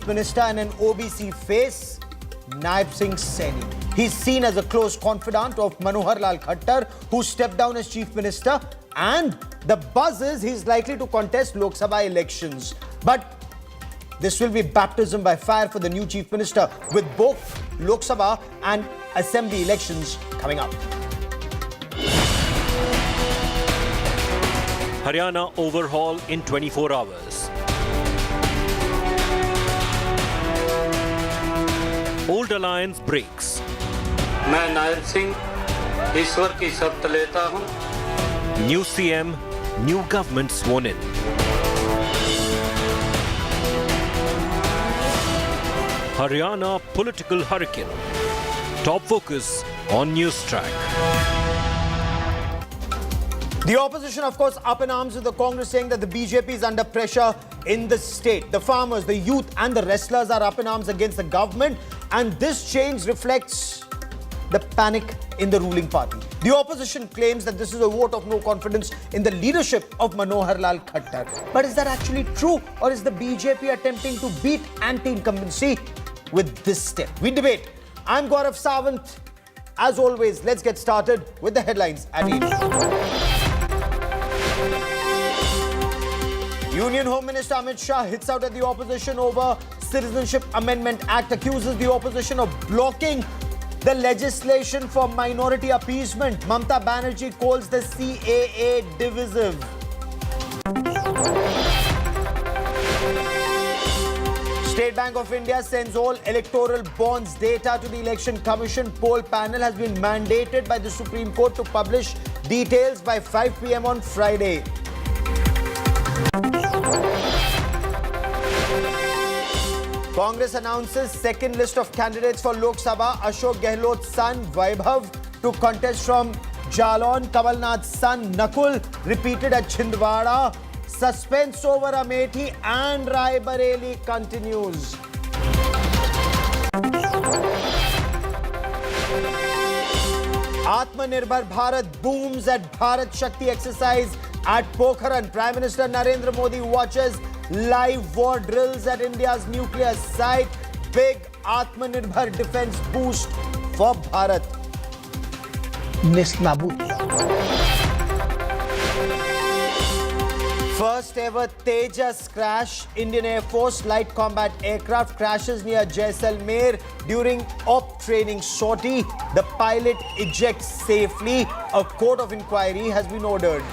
Chief Minister and an OBC face, Nayab Singh Saini. He's seen as a close confidant of Manohar Lal Khattar, who stepped down as Chief Minister, and the buzz is he's likely to contest Lok Sabha elections. But this will be baptism by fire for the new Chief Minister, with both Lok Sabha and Assembly elections coming up. Haryana overhaul in 24 hours. Old alliance breaks. मैं नायब सिंह ईश्वर की शपथ लेता हूं. New CM, new government sworn in. Haryana political hurricane. Top focus on Newstrack. The opposition, of course, up in arms with the Congress, saying that the BJP is under pressure in the state. The farmers, the youth and the wrestlers are up in arms against the government, and this change reflects the panic in the ruling party. The opposition claims that this is a vote of no confidence in the leadership of Manohar Lal Khattar. But is that actually true, or is the BJP attempting to beat anti-incumbency with this step? We debate. I'm Gaurav Sawant. As always, let's get started with the headlines at 8. Union Home Minister Amit Shah hits out at the opposition over Citizenship Amendment Act, accuses the opposition of blocking the legislation for minority appeasement. Mamata Banerjee calls the CAA divisive. State Bank of India sends all electoral bonds data to the Election Commission. Poll panel has been mandated by the Supreme Court to publish details by 5 p.m. on Friday. Congress announces second list of candidates for Lok Sabha. Ashok Gehlot's son Vaibhav to contest from Jalon. Kamalnath's son Nakul repeated at Chhindwara. Suspense over Amethi and Raebareli continues. Atmanirbhar Bharat booms at Bharat Shakti exercise at Pokhran. Prime Minister Narendra Modi watches live war drills at India's nuclear site. Big Atmanirbhar defense boost for Bharat. First ever Tejas crash. Indian Air Force light combat aircraft crashes near Jaisalmer during op training sortie. The pilot ejects safely. A court of inquiry has been ordered.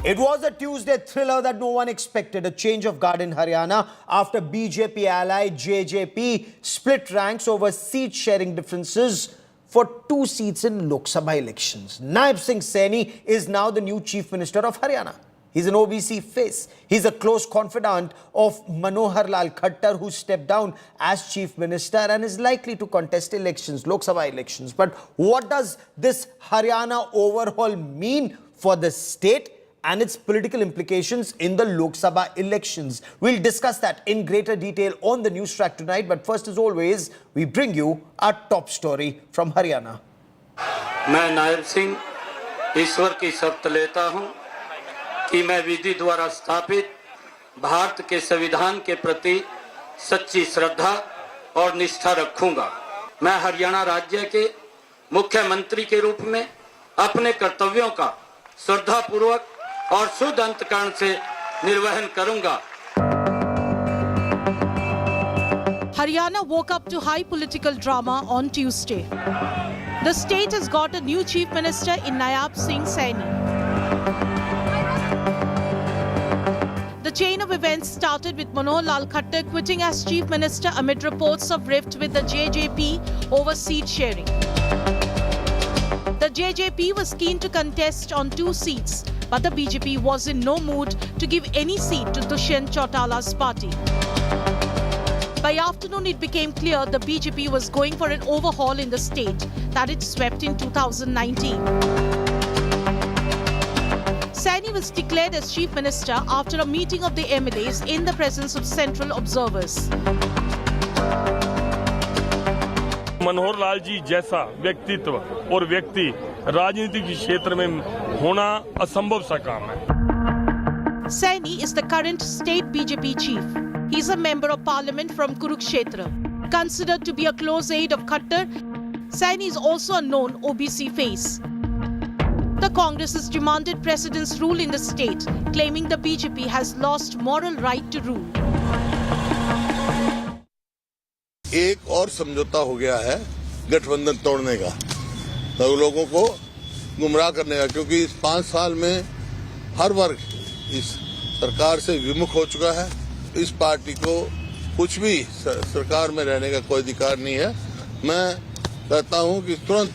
It was a Tuesday thriller that no one expected. A change of guard in Haryana after BJP ally JJP split ranks over seat-sharing differences for 2 seats in Lok Sabha elections. Nayab Singh Saini is now the new Chief Minister of Haryana. He's an OBC face. He's a close confidant of Manohar Lal Khattar, who stepped down as Chief Minister and is likely to contest elections, Lok Sabha elections. But what does this Haryana overhaul mean for the state and its political implications in the Lok Sabha elections? We'll discuss that in greater detail on the Newstrack tonight. But first, as always, we bring you our top story from Haryana. मैं नायब सिंह ईश्वर की शपथ लेता हूं कि मैं विधि द्वारा स्थापित भारत के संविधान के प्रति सच्ची श्रद्धा और निष्ठा रखूंगा. मैं हरियाणा राज्य के मुख्यमंत्री के रूप में अपने कर्तव्यों का श्रद्धापूर्वक और शुद्ध अंतःकरण से निर्वहन करूंगा. Haryana woke up to high political drama on Tuesday. The state has got a new Chief Minister in Nayab Singh Saini. The chain of events started with Manohar Lal Khattar quitting as Chief Minister amid reports of rift with the JJP over seat sharing. The JJP was keen to contest on 2 seats, but the BJP was in no mood to give any seat to Dushyant Chautala's party. By afternoon, it became clear the BJP was going for an overhaul in the state that it swept in 2019. Saini was declared as Chief Minister after a meeting of the MLAs in the presence of central observers. Manohar Lal ji जैसा व्यक्तित्व और व्यक्ति राजनीति के क्षेत्र में होना असंभव सा काम है. Saini is the current state BJP chief. He's a member of parliament from Kurukshetra. Considered to be a close aide of Khattar, Saini is also a known OBC face. The Congress has demanded precedence rule in the state, claiming the BJP has lost moral right to rule. एक और समझौता हो गया है गठबंधन तोड़ने का, तो लोगों को गुमराह करने का, क्योंकि इस 5 साल में हर वर्ग इस सरकार से विमुख हो चुका है। इस पार्टी को कुछ भी सरकार में रहने का कोई अधिकार नहीं है। मैं कहता हूं कि तुरंत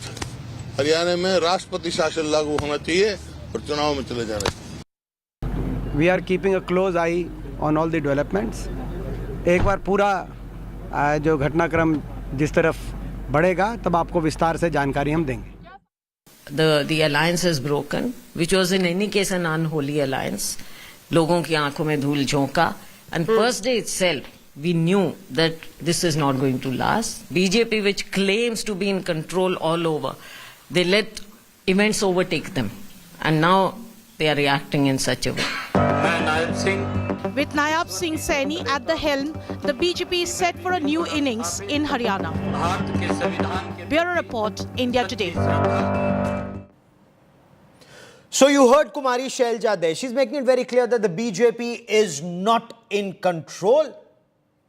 हरियाणा में राष्ट्रपति शासन लागू होना चाहिए और चुनाव में चले जाना चाहिए। We are keeping a close eye on all the developments. एक बार पूरा जो घटनाक्रम जिस तरफ बढ़ेगा तब आपको विस्तार से जानकारी हम देंगे। The alliance is broken, which was in any case an unholy alliance. लोगों की आंखों में धूल झोंका, and first day itself we knew that this is not going to last. BJP, which claims to be in control all over, they let events overtake them, and now they are reacting in such a way. With Nayab Singh Saini at the helm, the BJP is set for a new innings in Haryana. Bureau Report, India Today. So you heard Kumari Shailja there. She's making it very clear that the BJP is not in control.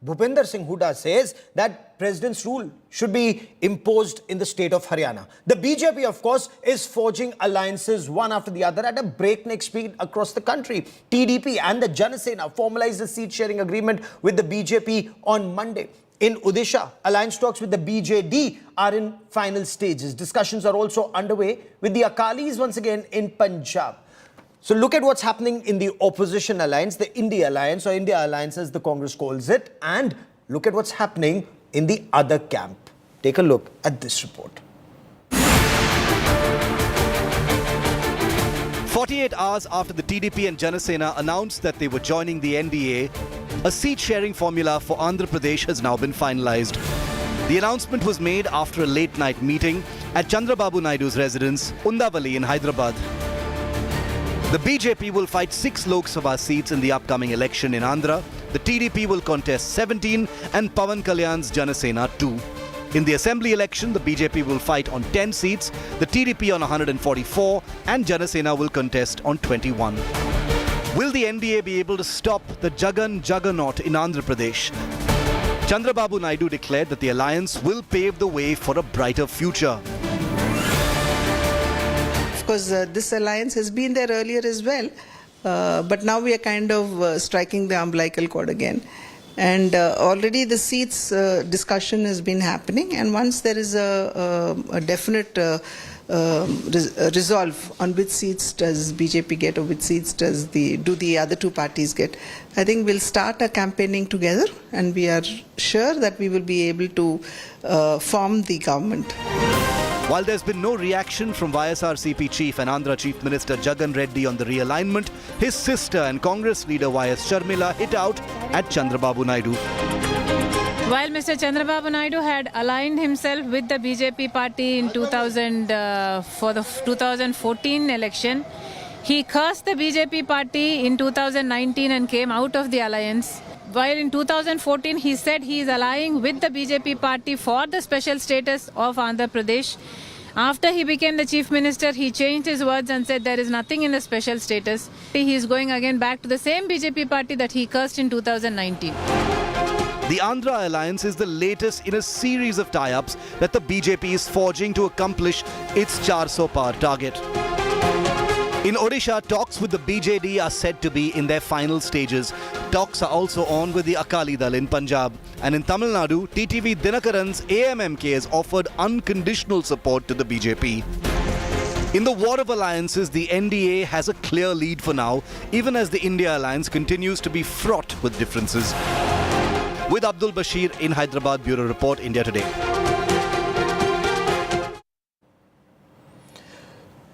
Bhupinder Singh Hooda says that president's rule should be imposed in the state of Haryana. The BJP, of course, is forging alliances one after the other at a breakneck speed across the country. TDP and the Jana Sena formalized a seat-sharing agreement with the BJP on Monday. In Odisha, alliance talks with the BJD are in final stages. Discussions are also underway with the Akalis once again in Punjab. So look at what's happening in the opposition alliance, the India alliance, or India alliance as the Congress calls it, and look at what's happening in the other camp. Take a look at this report. 48 hours after the TDP and Jana Sena announced that they were joining the NDA, a seat-sharing formula for Andhra Pradesh has now been finalized. The announcement was made after a late-night meeting at Chandrababu Naidu's residence, Undavali in Hyderabad. The BJP will fight 6 Lok Sabha seats in the upcoming election in Andhra. The TDP will contest 17 and Pawan Kalyan's Jana Sena 2. In the assembly election, the BJP will fight on 10 seats, the TDP on 144 and Jana Sena will contest on 21. Will the NDA be able to stop the Jagan Juggernaut in Andhra Pradesh? Chandrababu Naidu declared that the alliance will pave the way for a brighter future. Of course, this alliance has been there earlier as well, but now we are kind of striking the umbilical cord again. And already the seats discussion has been happening, and once there is a definite resolve on which seats does BJP get or which seats do the other two parties get, I think we'll start a campaigning together, and we are sure that we will be able to form the government. While there's been no reaction from YSRCP Chief and Andhra Chief Minister Jagan Reddy on the realignment, his sister and Congress leader YS Sharmila hit out at Chandrababu Naidu. While Mr. Chandrababu Naidu had aligned himself with the BJP party in 2000 for the 2014 election, he cursed the BJP party in 2019 and came out of the alliance. While in 2014 he said he is allying with the BJP party for the special status of Andhra Pradesh. After he became the Chief Minister, he changed his words and said there is nothing in the special status. He is going again back to the same BJP party that he cursed in 2019. The Andhra alliance is the latest in a series of tie-ups that the BJP is forging to accomplish its 400 par target. In Odisha, talks with the BJD are said to be in their final stages. Talks are also on with the Akali Dal in Punjab. And in Tamil Nadu, TTV Dinakaran's AMMK has offered unconditional support to the BJP. In the war of alliances, the NDA has a clear lead for now, even as the India alliance continues to be fraught with differences. With Abdul Bashir in Hyderabad, Bureau Report, India Today.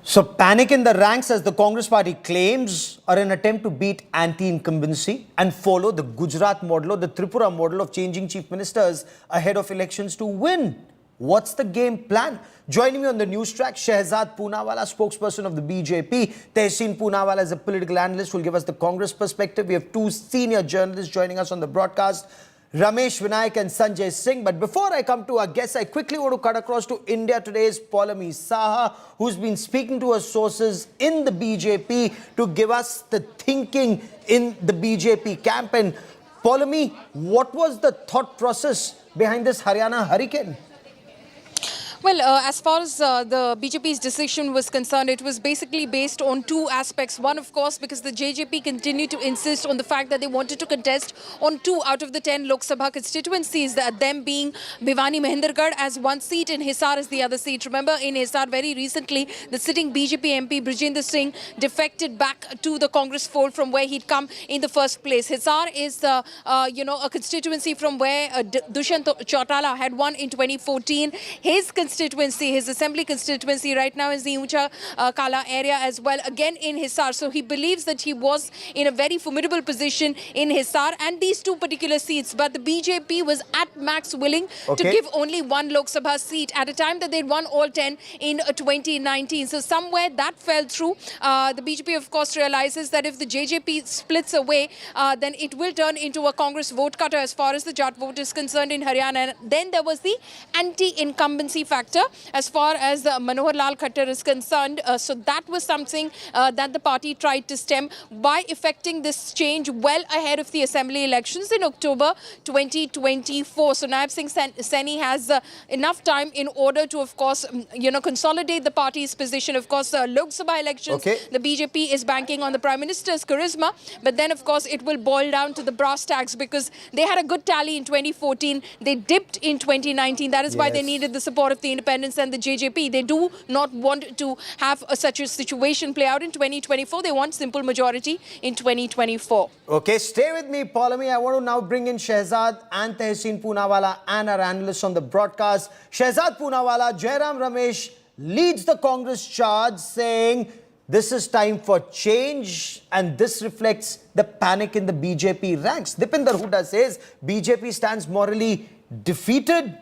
So panic in the ranks as the Congress party claims are an attempt to beat anti-incumbency and follow the Gujarat model or the Tripura model of changing chief ministers ahead of elections to win. What's the game plan? Joining me on the Newstrack, Shehzad Poonawalla, spokesperson of the BJP. Tehseen Poonawalla is a political analyst who will give us the Congress perspective. We have two senior journalists joining us on the broadcast, Ramesh Vinayak and Sanjay Singh. But before I come to our guests, I quickly want to cut across to India Today's Paulami Saha, who's been speaking to her sources in the BJP to give us the thinking in the BJP camp. And Paulami, what was the thought process behind this Haryana hurricane? Well, as far as the BJP's decision was concerned, it was basically based on two aspects. One, of course, because the JJP continued to insist on the fact that they wanted to contest on 2 out of the 10 Lok Sabha constituencies, them being Bhiwani Mahendragarh as one seat and Hisar as the other seat. Remember, in Hisar, very recently, the sitting BJP MP, Brajendra Singh, defected back to the Congress fold from where he'd come in the first place. Hisar is, a constituency from where Dushyant Chautala had won in 2014. His assembly constituency right now is the Uncha Kala area as well, again in Hisar. So he believes that he was in a very formidable position in Hisar and these 2 particular seats. But the BJP was at max willing to give only 1 Lok Sabha seat at a time that they'd won all 10 in 2019. So somewhere that fell through. The BJP, of course, realizes that if the JJP splits away, then it will turn into a Congress vote cutter as far as the Jat vote is concerned in Haryana. And then there was the anti-incumbency factor as far as Manohar Lal Khattar is concerned. So that was something that the party tried to stem by effecting this change well ahead of the assembly elections in October 2024. So Nayab Singh Saini has enough time in order to, of course, consolidate the party's position. Of course, Lok Sabha elections, the BJP is banking on the Prime Minister's charisma. But then, of course, it will boil down to the brass tacks because they had a good tally in 2014. They dipped in 2019. That is why they needed the support of the independents and the JJP. They do not want to have such a situation play out in 2024. They want simple majority in 2024. Okay, stay with me, Paulami. I want to now bring in Shehzad and Tehseen Poonawalla and our analysts on the broadcast. Shehzad Poonawalla, Jairam Ramesh leads the Congress charge saying this is time for change and this reflects the panic in the BJP ranks. Dipinder Hooda says BJP stands morally defeated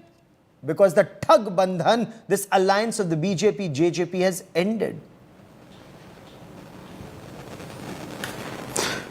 because the Thug Bandhan, this alliance of the BJP-JJP has ended.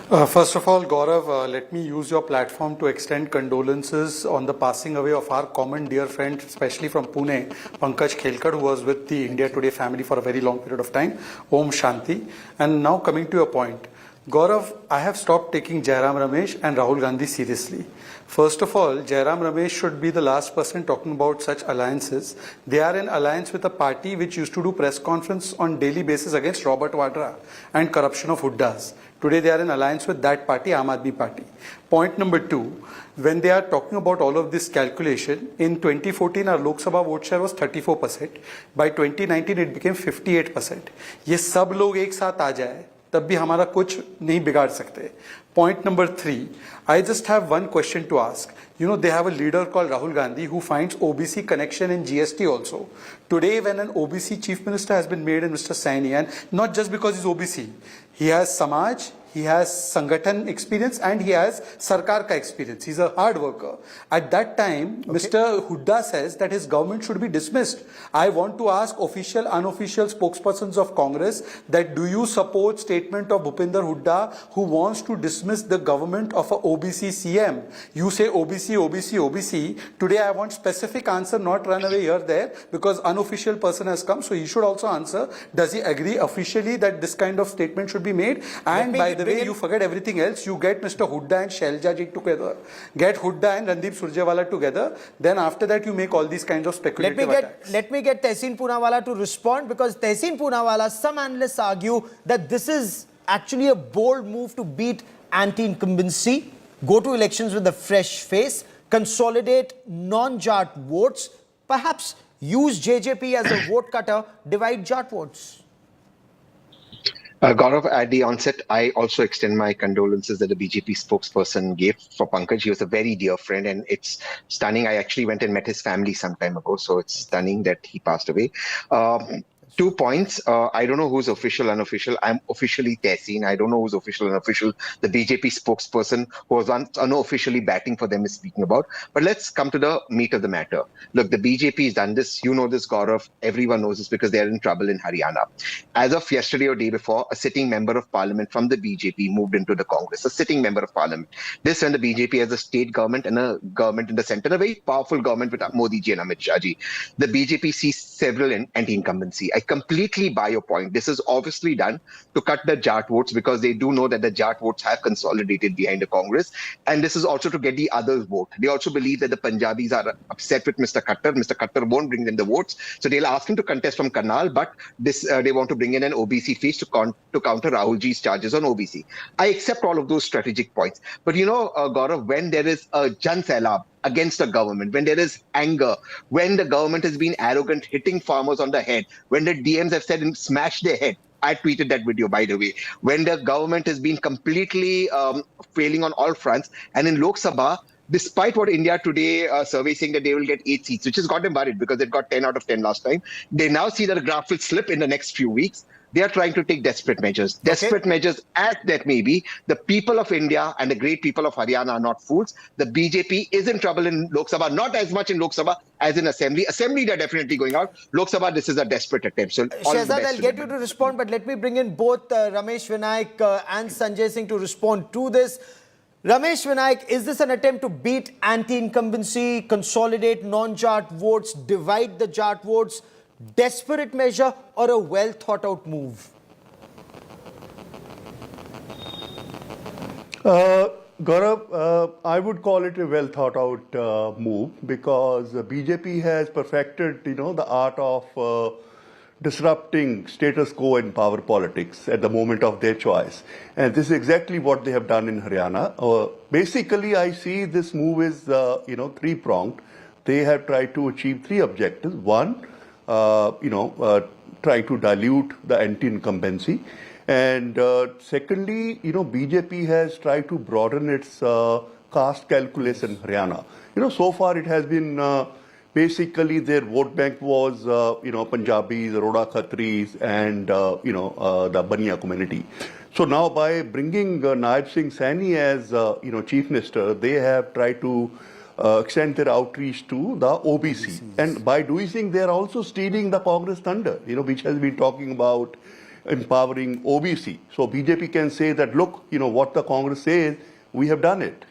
First of all, Gaurav, let me use your platform to extend condolences on the passing away of our common dear friend, especially from Pune, Pankaj Khelkar, who was with the India Today family for a very long period of time. Om Shanti. And now coming to your point. Gaurav, I have stopped taking Jairam Ramesh and Rahul Gandhi seriously. First of all, Jairam Ramesh should be the last person talking about such alliances. They are in alliance with a party which used to do press conference on daily basis against Robert Vadra and corruption of Huddas. Today they are in alliance with that party, Aam Aadmi Party. Point number 2, when they are talking about all of this calculation, in 2014 our Lok Sabha vote share was 34%. By 2019 it became 58%. ये सब लोग एक साथ आ जाए तब भी हमारा कुछ नहीं बिगाड़ सकते. Point number 3, I just have one question to ask. You know, they have a leader called Rahul Gandhi who finds OBC connection in GST also. Today, when an OBC chief minister has been made in Mr. Saini, and not just because he's OBC, he has Samaj, he has Sangathan experience and he has Sarkar ka experience. He's a hard worker. At that time, Mr. Hooda says that his government should be dismissed. I want to ask official, unofficial spokespersons of Congress that do you support statement of Bhupinder Hooda who wants to dismiss the government of a OBC CM? You say OBC, OBC, OBC. Today I want specific answer, not run away here there because unofficial person has come. So he should also answer. Does he agree officially that this kind of statement should be made? And by the way, you forget everything else. You get Mr. Hooda and Shailja ji together. Get Hooda and Randeep Surjewala together. Then after that, you make all these kinds of speculative attacks. Let me get Tehseen Poonawalla to respond because Tehseen Poonawalla, some analysts argue that this is actually a bold move to beat anti-incumbency, go to elections with a fresh face, consolidate non-Jat votes, perhaps use JJP as a vote cutter, divide Jat votes. Gaurav, at the onset, I also extend my condolences that the BJP spokesperson gave for Pankaj. He was a very dear friend and it's stunning. I actually went and met his family some time ago, so it's stunning that he passed away. 2 points. I don't know who's official, unofficial. I'm officially Tehseen. I don't know who's official, unofficial. The BJP spokesperson who was unofficially batting for them is speaking about. But let's come to the meat of the matter. Look, the BJP has done this. You know this, Gaurav. Everyone knows this because they're in trouble in Haryana. As of yesterday or day before, a sitting member of parliament from the BJP moved into the Congress, a sitting member of parliament. This when the BJP has a state government and a government in the center, a very powerful government with Modi ji and Amit Shah ji. The BJP sees several anti-incumbency. I completely buy your point. This is obviously done to cut the Jat votes because they do know that the Jat votes have consolidated behind the Congress. And this is also to get the others vote. They also believe that the Punjabis are upset with Mr. Khattar. Mr. Khattar won't bring them the votes. So they'll ask him to contest from Karnal, but they want to bring in an OBC fees to counter Rahul Ji's charges on OBC. I accept all of those strategic points. But Gaurav, when there is a Jan Sailab against the government, when there is anger, when the government has been arrogant, hitting farmers on the head, when the DMs have said and smashed their head. I tweeted that video, by the way. When the government has been completely failing on all fronts, and in Lok Sabha, despite what India Today survey saying that they will get 8 seats, which has got them worried because they got 10 out of 10 last time. They now see that the graph will slip in the next few weeks. They are trying to take desperate measures. Desperate measures as that may be. The people of India and the great people of Haryana are not fools. The BJP is in trouble in Lok Sabha, not as much in Lok Sabha as in Assembly. Assembly, they're definitely going out. Lok Sabha, this is a desperate attempt. So, Shehzad, I'll get you to respond, but let me bring in both Ramesh Vinayak and Sanjay Singh to respond to this. Ramesh Vinayak, is this an attempt to beat anti-incumbency, consolidate non-Jat votes, divide the Jat votes? Desperate measure or a well thought out move? Gaurav, I would call it a well thought out move because BJP has perfected, the art of disrupting status quo in power politics at the moment of their choice. And this is exactly what they have done in Haryana. Basically, I see this move is, three-pronged. They have tried to achieve three objectives. One, trying to dilute the anti-incumbency. And secondly, BJP has tried to broaden its caste calculus in Haryana. So far it has been basically their vote bank was, Punjabis, Roda Khatris, and, the Baniya community. So now by bringing Nayab Singh Saini as, Chief Minister, they have tried to extend their outreach to the OBC. And by doing so, they are also stealing the Congress thunder, which has been talking about empowering OBC. So BJP can say that, look, what the Congress says, we have done it,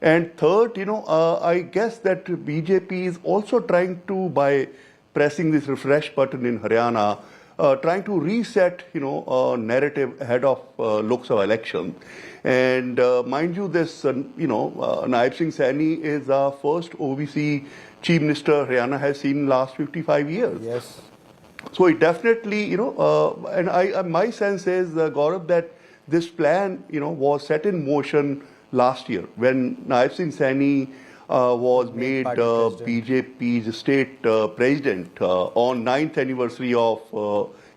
And third, I guess that BJP is also trying to, by pressing this refresh button in Haryana, trying to reset, narrative ahead of Lok Sabha election. And mind you, this, Nayab Singh Saini is the first OBC Chief Minister Haryana has seen in the last 55 years. Yes. So it definitely, and my sense is, Gaurav, that this plan, was set in motion last year when Nayab Singh Saini was made BJP's state president on 9th anniversary of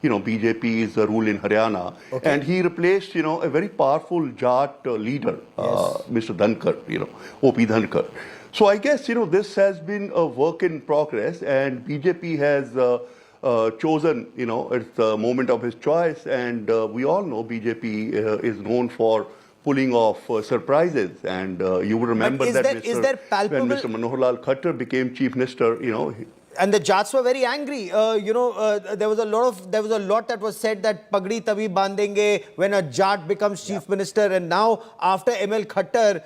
BJP's rule in Haryana. Okay. And he replaced, a very powerful Jat leader, Mr. Dhankar, O.P. Dhankar. So I guess, this has been a work in progress, and BJP has chosen, it's the moment of his choice. And we all know BJP is known for pulling off surprises. And you would remember that when Mr. Manohar Lal Khattar became Chief Minister, and the Jats were very angry. There was a lot that was said that Pagdi Tabi bandenge when a Jat becomes Chief Minister. And now after ML Khattar,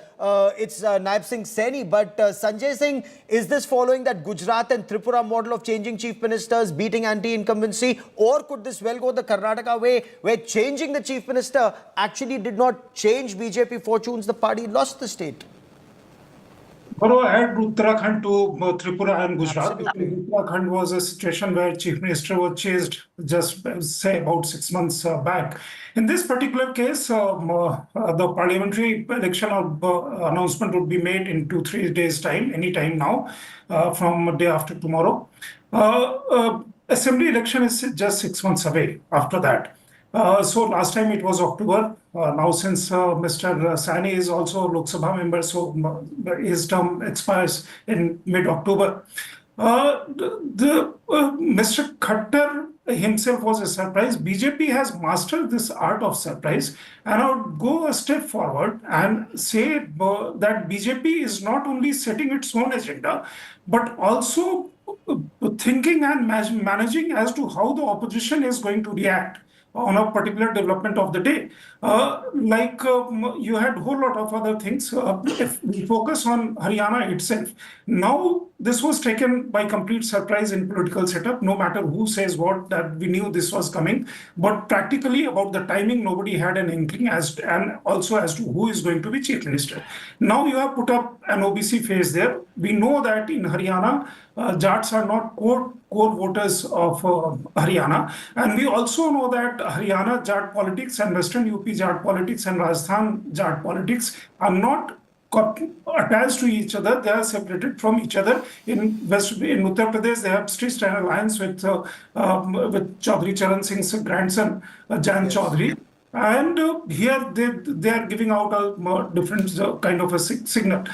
it's Nayab Singh Saini. But Sanjay Singh, is this following that Gujarat and Tripura model of changing Chief Ministers, beating anti-incumbency? Or could this well go the Karnataka way, where changing the Chief Minister actually did not change BJP fortunes? The party lost the state. Gaurav, add Uttarakhand to Tripura and Gujarat. Uttarakhand was a situation where Chief Minister was changed just, say, about 6 months back. In this particular case, the parliamentary election announcement would be made in 2-3 days' time, any time now, from day after tomorrow. Assembly election is just 6 months away after that. So last time it was October. Now since Mr. Saini is also Lok Sabha member, so his term expires in mid-October. Mr. Khattar himself was a surprise. BJP has mastered this art of surprise, and I would go a step forward and say that BJP is not only setting its own agenda, but also thinking and managing as to how the opposition is going to react on a particular development of the day. You had a whole lot of other things. If we focus on Haryana itself, now this was taken by complete surprise in political setup. No matter who says what, that we knew this was coming. But practically about the timing, nobody had an inkling and also as to who is going to be chief minister. Now you have put up an OBC phase there. We know that in Haryana, Jats are not core voters of Haryana. And we also know that Haryana Jat politics and Western UP Jat politics and Rajasthan Jat politics are not attached to each other. They are separated from each other. In Uttar Pradesh, they have stitched an alliance with Chaudhry Charan Singh's grandson, Jan Chaudhry. And here they are giving out a different kind of a signal.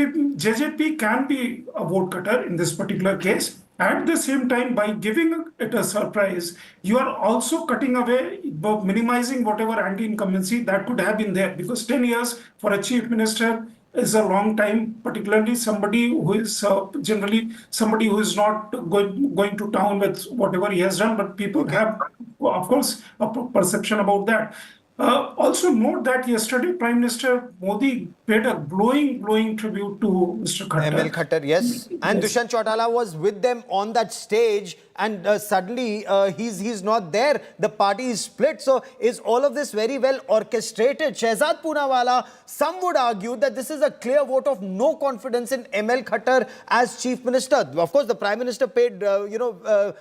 JJP can be a vote cutter in this particular case. At the same time, by giving it a surprise, you are also cutting away, minimizing whatever anti-incumbency that could have been there. Because 10 years for a chief minister is a long time, particularly somebody who is generally somebody who is not going to town with whatever he has done, but people have, of course, a perception about that. Also note that yesterday Prime Minister Modi paid a glowing tribute to Mr. Khattar. ML Khattar, yes. And Dushyant Chautala was with them on that stage, and suddenly he's not there. The party is split. So is all of this very well orchestrated? Shehzad Poonawala, some would argue that this is a clear vote of no confidence in ML Khattar as Chief Minister. Of course, the Prime Minister paid,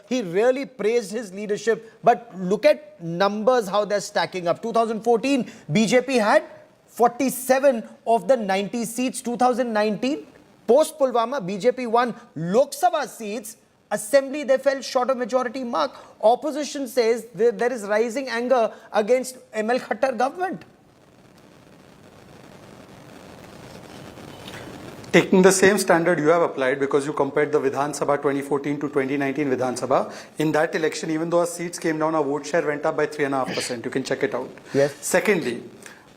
he really praised his leadership. But look at numbers, how they're stacking up. 2014, BJP had 47 of the 90 seats. 2019, post Pulwama, BJP won Lok Sabha seats. Assembly, they fell short of majority mark. Opposition says there is rising anger against ML Khattar government. Taking the same standard you have applied, because you compared the Vidhan Sabha 2014 to 2019 Vidhan Sabha, in that election, even though our seats came down, our vote share went up by 3.5%. You can check it out. Yes. Secondly,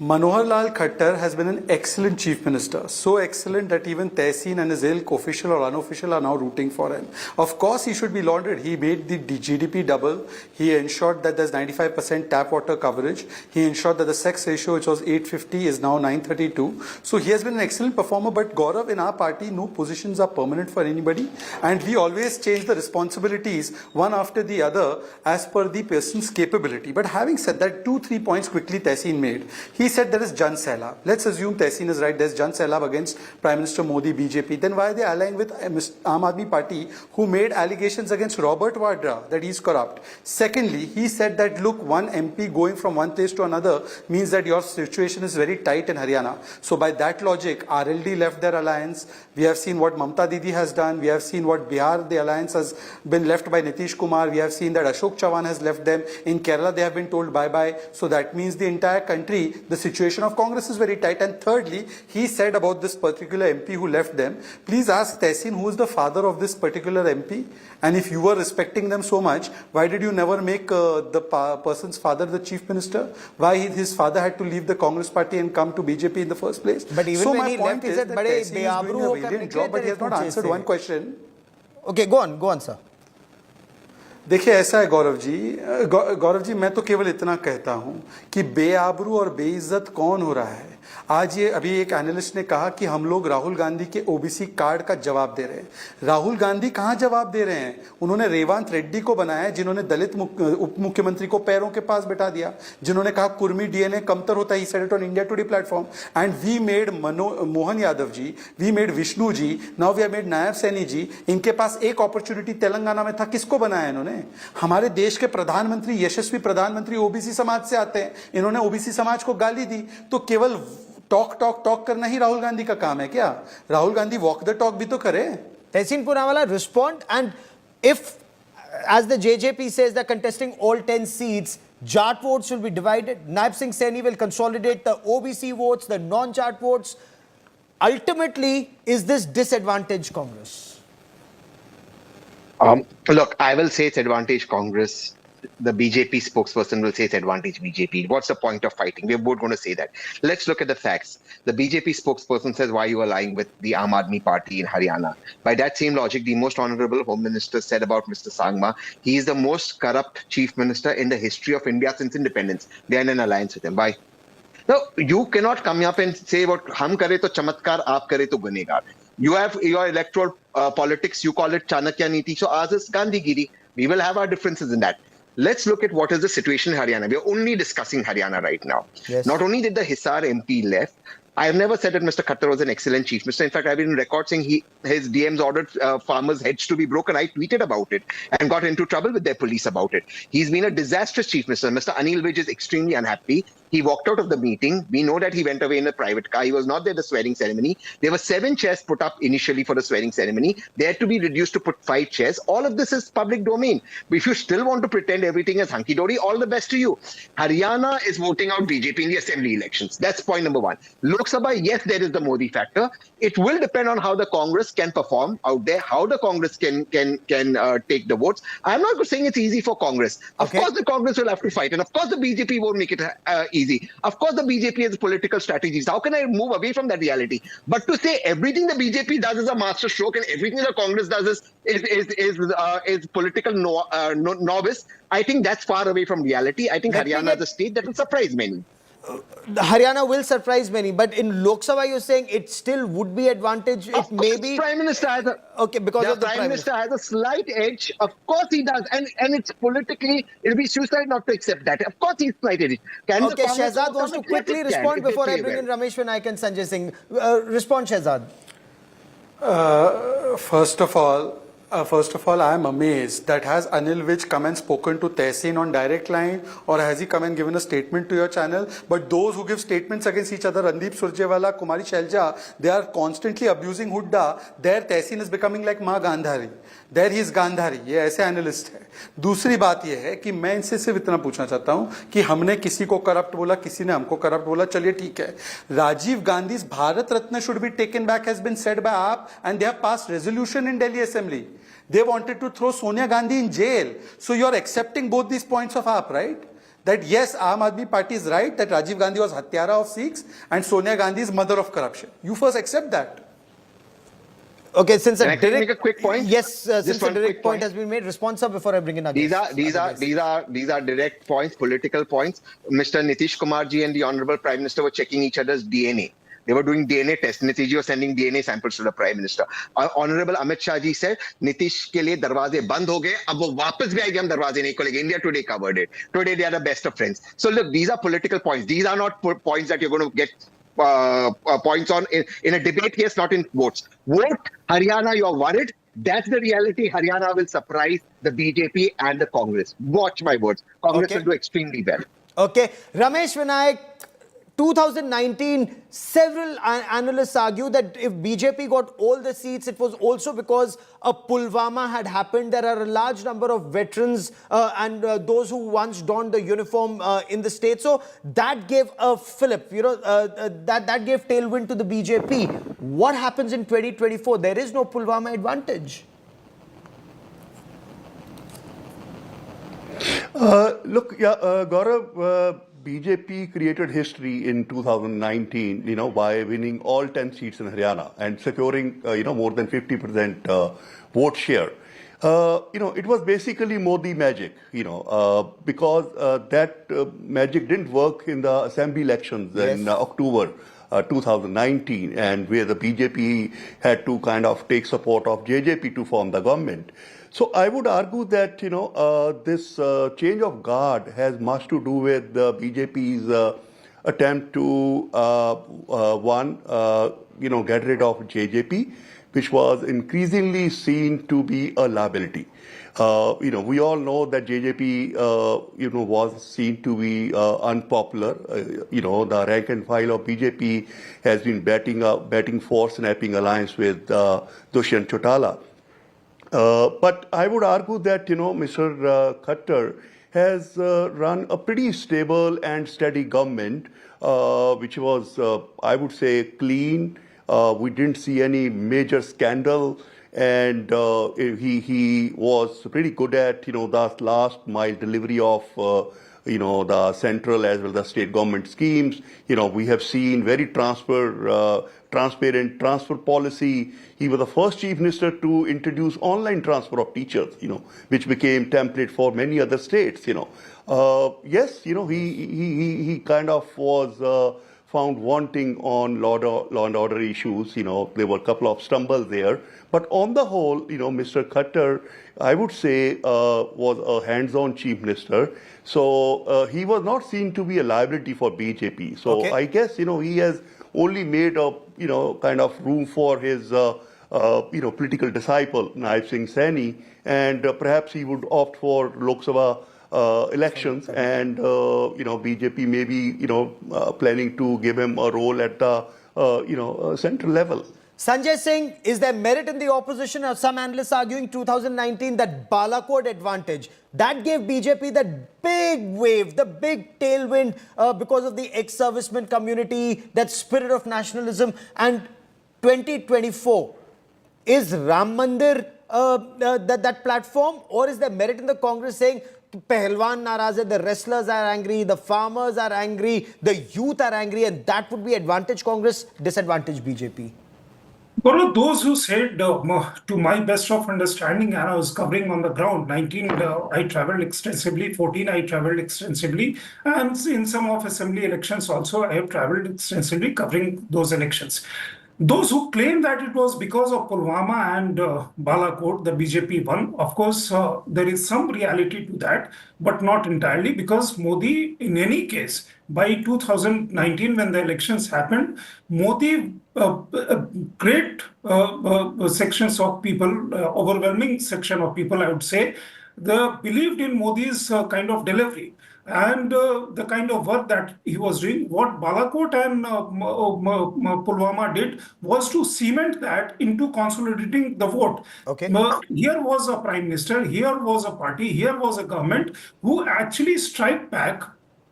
Manohar Lal Khattar has been an excellent chief minister. So excellent that even Tehseen and his ilk, official or unofficial, are now rooting for him. Of course, he should be lauded. He made the GDP double. He ensured that there's 95% tap water coverage. He ensured that the sex ratio, which was 850, is now 932. So he has been an excellent performer. But Gaurav, in our party, no positions are permanent for anybody. And we always change the responsibilities one after the other as per the person's capability. But having said that, 2-3 points quickly Tehseen made. He said there is Jan Sailab. Let's assume Tehseen is right. There's Jan Sailab against Prime Minister Modi, BJP. Then why are they allying with Aam Aadmi Party, who made allegations against Robert Vadra that he's corrupt? Secondly, he said that, look, one MP going from one place to another means that your situation is very tight in Haryana. So by that logic, RLD left their alliance. We have seen what Mamta Didi has done. We have seen what Bihar, the alliance has been left by Nitish Kumar. We have seen that Ashok Chavan has left them. In Kerala, they have been told bye-bye. So that means the entire country, the situation of Congress is very tight. And thirdly, he said about this particular MP who left them, please ask Tehseen who is the father of this particular MP. And if you were respecting them so much, why did you never make the person's father the chief minister? Why his father had to leave the Congress party and come to BJP in the first place? But even so when my he point left, he is said, that Tehseen is doing a valiant job, but he has not answered one question. Okay, go on, sir. देखिए ऐसा है गौरव जी मैं तो केवल इतना कहता हूं कि बेआबरू और बेइज्जत कौन हो रहा है। आज ये अभी एक एनालिस्ट ने कहा कि हम लोग राहुल गांधी के ओबीसी कार्ड का जवाब दे रहे हैं। राहुल गांधी कहां जवाब दे रहे हैं? उन्होंने रेवांत रेड्डी को बनाया, जिन्होंने दलित उप मुख्यमंत्री को पैरों के पास बैठा दिया, जिन्होंने कहा कुर्मी डीएनए कमतर होता है। He said it on India Today platform and we made Mohan Yadav ji, we made Vishnu ji, now we have made Nayab Saini जी। इनके पास एक अपॉर्चुनिटी तेलंगाना में था, किसको बनाया इन्होंने? हमारे देश के प्रधानमंत्री, यशस्वी प्रधानमंत्री ओबीसी समाज से आते हैं। इन्होंने ओबीसी समाज को गाली दी। तो केवल टॉक करना ही राहुल गांधी का काम है क्या? Rahul Gandhi walk the talk भी तो करे। Tehseen Poonawala, respond. And if, as the JJP says, they're contesting all 10 seats, Jat votes will be divided. Nayab Singh Saini will consolidate the OBC votes, the non-Jat votes. Ultimately, is this disadvantage Congress? Look, I will say it's advantage Congress. The BJP spokesperson will say it's advantage BJP. What's the point of fighting? We're both going to say that. Let's look at the facts. The BJP spokesperson says, why are you allying with the Aam Aadmi Party in Haryana? By that same logic, the most honorable Home Minister said about Mr. Sangma, he is the most corrupt Chief Minister in the history of India since independence. They are in an alliance with him. Why? No, you cannot come up and say about hum kare to chamatkar, aap kare to gunegar. You have your electoral politics, you call it Chanakya Niti, so ours is Gandhigiri. We will have our differences in that. Let's look at what is the situation in Haryana. We are only discussing Haryana right now. Yes. Not only did the Hisar MP left, I have never said that Mr. Khattar was an excellent chief minister. In fact, I've been in record saying his DMs ordered farmers' heads to be broken. I tweeted about it and got into trouble with their police about it. He's been a disastrous chief minister. Mr. Anil Vij is extremely unhappy. He walked out of the meeting. We know that he went away in a private car. He was not there at the swearing ceremony. There were 7 chairs put up initially for the swearing ceremony. They had to be reduced to put 5 chairs. All of this is public domain. But if you still want to pretend everything is hunky-dory, all the best to you. Haryana is voting out BJP in the assembly elections. That's point number 1. Lok Sabha, yes, there is the Modi factor. It will depend on how the Congress can perform out there, how the Congress can take the votes. I'm not saying it's easy for Congress. Of course, the Congress will have to fight. And of course, the BJP won't make it easy. Of course, the BJP has political strategies. How can I move away from that reality? But to say everything the BJP does is a master stroke and everything the Congress does is political novice, I think that's far away from reality. I think Haryana is a state that will surprise many. Haryana will surprise many, but in Lok Sabha, you're saying it still would be advantage. It may be. Prime Minister has because of the Prime Minister has a slight edge. Of course he does, and it's politically, it'll be suicide not to accept that. Of course he's slight edge. Okay, Shehzad wants to quickly respond before I bring in Ramesh Vinayak and Sanjay Singh. Respond, Shehzad. First of all, I am amazed that has Anil Vij come and spoken to Tehseen on direct line, or has he come and given a statement to your channel? But those who give statements against each other, Randeep Surjewala, Kumari Shelja, they are constantly abusing Hooda. There Tehseen is becoming like Ma Gandhari. There he is Gandhari. ये ऐसे analyst है. दूसरी बात ये है कि मैं इनसे सिर्फ इतना पूछना चाहता हूं कि हमने किसी को करप्ट बोला, किसी ने हमको करप्ट बोला, चलिए ठीक है. Rajiv Gandhi's Bharat Ratna should be taken back has been said by AAP, and they have passed resolution in Delhi Assembly. They wanted to throw Sonia Gandhi in jail. So you are accepting both these points of AAP, right? That yes, Aam Aadmi Party is right that Rajiv Gandhi was Hatyara of Sikhs and Sonia Gandhi is mother of corruption. You first accept that. Okay, since Can I make a quick point? Yes, since a direct point has been made, response before I bring in These are direct points, political points. Mr. Nitish Kumar ji and the Honorable Prime Minister were checking each other's DNA. They were doing DNA tests. Nitish ji was sending DNA samples to the Prime Minister. Honorable Amit Shah ji said, Nitish ke liye darwaze band ho gaye, ab wo wapas bhi aayegi, hum darwaze nahi khulenge. India Today covered it. Today they are the best of friends. So look, these are political points. These are not points that you're going to get points on in a debate. Yes, not in votes. Vote Haryana, you're worried. That's the reality. Haryana will surprise the BJP and the Congress. Watch my words. Congress will do extremely well. Okay. Ramesh Vinayak, 2019, several analysts argue that if BJP got all the seats, it was also because a Pulwama had happened. There are a large number of veterans and those who once donned the uniform in the state. So that gave a fillip, that gave tailwind to the BJP. What happens in 2024? There is no Pulwama advantage. Look, Gaurav, BJP created history in 2019, by winning all 10 seats in Haryana and securing, more than 50% vote share. It was basically Modi magic, because that magic didn't work in the assembly elections in October 2019, and where the BJP had to kind of take support of JJP to form the government. So I would argue that, this change of guard has much to do with the BJP's attempt to, get rid of JJP, which was increasingly seen to be a liability. We all know that JJP, was seen to be unpopular. The rank and file of BJP has been betting for snapping alliance with Dushyant Chautala. But I would argue that, Mr. Khattar has run a pretty stable and steady government, which was, I would say, clean. We didn't see any major scandal and he was pretty good at the last mile delivery of the central as well as the state government schemes. We have seen very transparent transfer policy. He was the first chief minister to introduce online transfer of teachers, which became template for many other states. Yes, he kind of was found wanting on law and order issues. There were a couple of stumbles there. But on the whole, Mr. Khattar, I would say, was a hands-on chief minister. So he was not seen to be a liability for BJP. So Okay. I guess, he has only made a, kind of room for his, political disciple, Nayab Singh Saini. And perhaps he would opt for Lok Sabha elections, and BJP may be planning to give him a role at the central level. Sanjay Singh, is there merit in the opposition? Some analysts arguing 2019 that Balakot advantage that gave BJP that big wave, the big tailwind because of the ex-servicemen community, that spirit of nationalism. And 2024, is Ram Mandir that platform, or is there merit in the Congress saying Pehlwan naraz hai, the wrestlers are angry, the farmers are angry, the youth are angry, and that would be advantage Congress, disadvantage BJP? Gaurav, those who said, to my best of understanding, and I was covering on the ground, 19, I traveled extensively, 14, I traveled extensively, and in some of assembly elections also, I have traveled extensively covering those elections. Those who claim that it was because of Pulwama and Balakot, the BJP won, of course, there is some reality to that, but not entirely, because Modi, in any case, by 2019, when the elections happened, Modi, great sections of people, overwhelming section of people, I would say, they believed in Modi's kind of delivery. And the kind of work that he was doing, what Balakot and Pulwama did was to cement that into consolidating the vote. Okay. Here was a prime minister, here was a party, here was a government who actually strike back.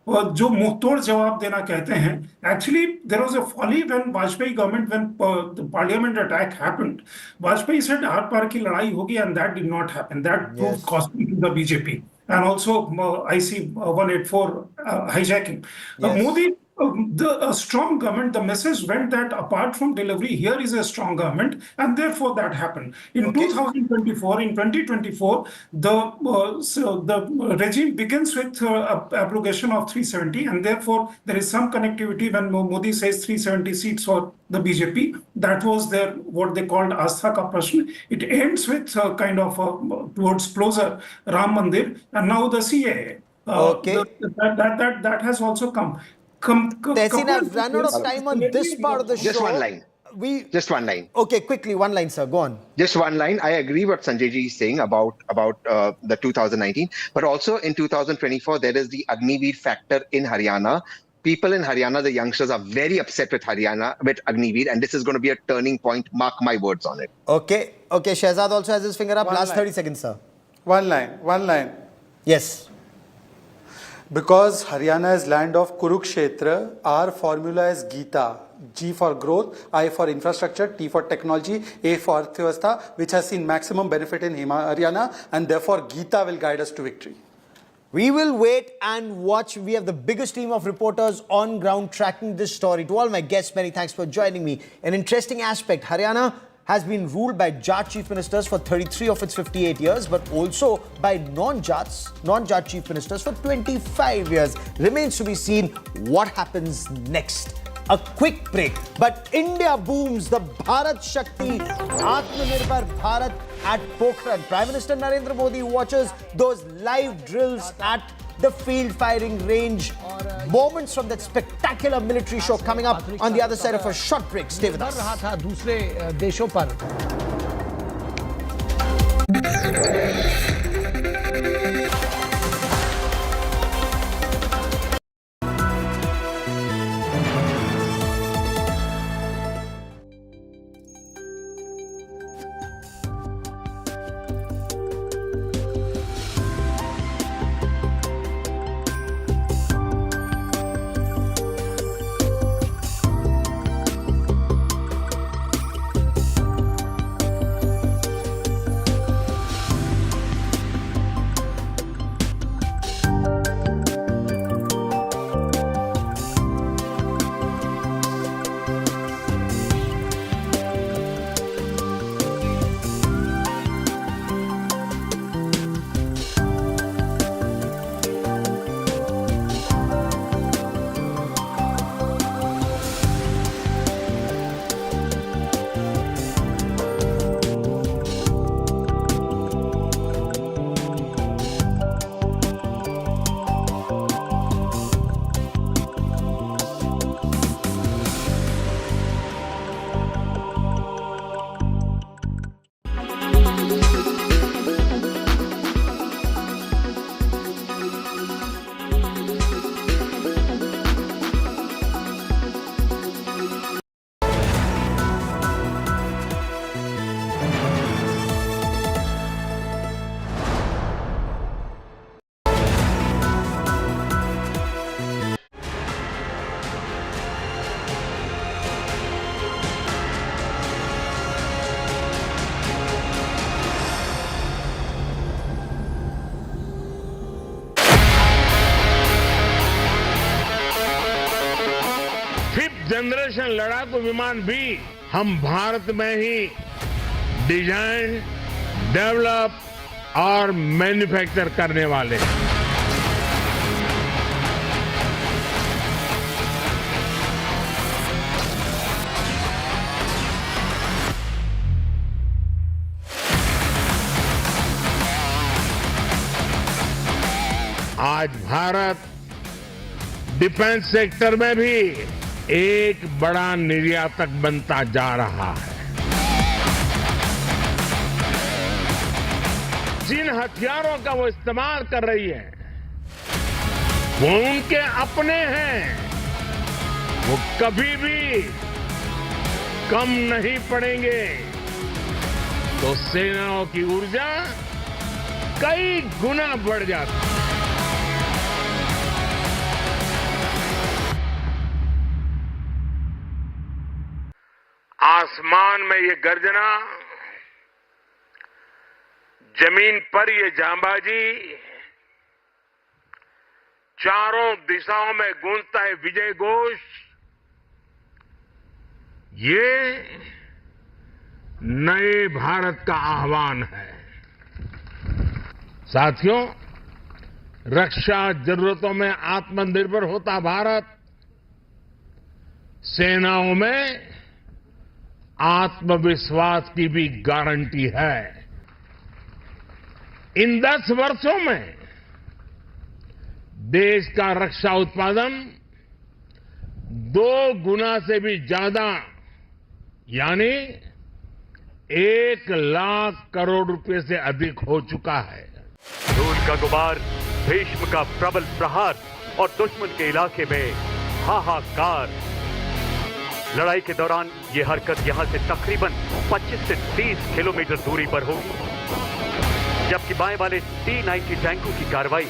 जो मुंहतोड़ जवाब देना कहते हैं. Actually, there was a folly when Vajpayee government, when the parliament attack happened. Vajpayee said आर पार की लड़ाई होगी, and that did not happen. That proved costly to the BJP. And also IC 184 hijacking. Modi, the strong government, the message went that apart from delivery, here is a strong government, and therefore that happened. In 2024, the regime begins with abrogation of 370, and therefore there is some connectivity when Modi says 370 seats for the BJP. That was their what they called Astha Ka Prashn. It ends with kind of towards closer Ram Mandir, and now the CAA. That has also come. Tehseen, I've run out of time on this part of the show. Just one line. Just one line. Okay, quickly, one line, sir. Go on. Just one line. I agree what Sanjay ji is saying about the 2019, but also in 2024 there is the Agniveer factor in Haryana. People in Haryana, the youngsters, are very upset with Haryana, with Agniveer, and this is going to be a turning point. Mark my words on it. Okay. Shehzad also has his finger up. Last 30 seconds, sir. One line. Yes. Because Haryana is land of Kurukshetra, our formula is Gita. G for growth, I for infrastructure, T for technology, A for Arthyavastha, which has seen maximum benefit in Haryana, and therefore Gita will guide us to victory. We will wait and watch. We have the biggest team of reporters on ground tracking this story. To all my guests, many thanks for joining me. An interesting aspect, Haryana has been ruled by Jat chief ministers for 33 of its 58 years, but also by non-Jat chief ministers for 25 years. Remains to be seen what happens next. A quick break. But India booms, the Bharat Shakti, Atmanirbhar Bharat at Pokhran. Prime Minister Narendra Modi watches those live drills at the field firing range. Moments from that spectacular military show coming up on the other side of a short break. Stay with us. दूसरे देशों पर next generation लड़ाकू विमान भी हम भारत में ही design, develop और manufacture करने वाले हैं। आज भारत डिफेंस सेक्टर में भी एक बड़ा निर्यातक बनता जा रहा है। जिन हथियारों का वो इस्तेमाल कर रही है वो उनके अपने हैं, वो कभी भी कम नहीं पड़ेंगे। तो सेनाओं की ऊर्जा कई गुना बढ़ जाती है। आसमान में ये गर्जना, जमीन पर ये जांबाजी, चारों दिशाओं में गूंजता है विजय घोष। ये नए भारत का आह्वान है। साथियों, रक्षा जरूरतों में आत्मनिर्भर होता भारत सेनाओं में आत्मविश्वास की भी गारंटी है। इन 10 वर्षों में देश का रक्षा उत्पादन 2 गुना से भी ज्यादा यानी 1 लाख करोड़ रुपए से अधिक हो चुका है। धूल का गुबार, भीष्म का प्रबल प्रहार और दुश्मन के इलाके में हाहाकार। लड़ाई के दौरान ये हरकत यहां से तकरीबन 25 से 30 किलोमीटर दूरी पर होगी, जबकि बाएं वाले T-90 टैंकों की कार्रवाई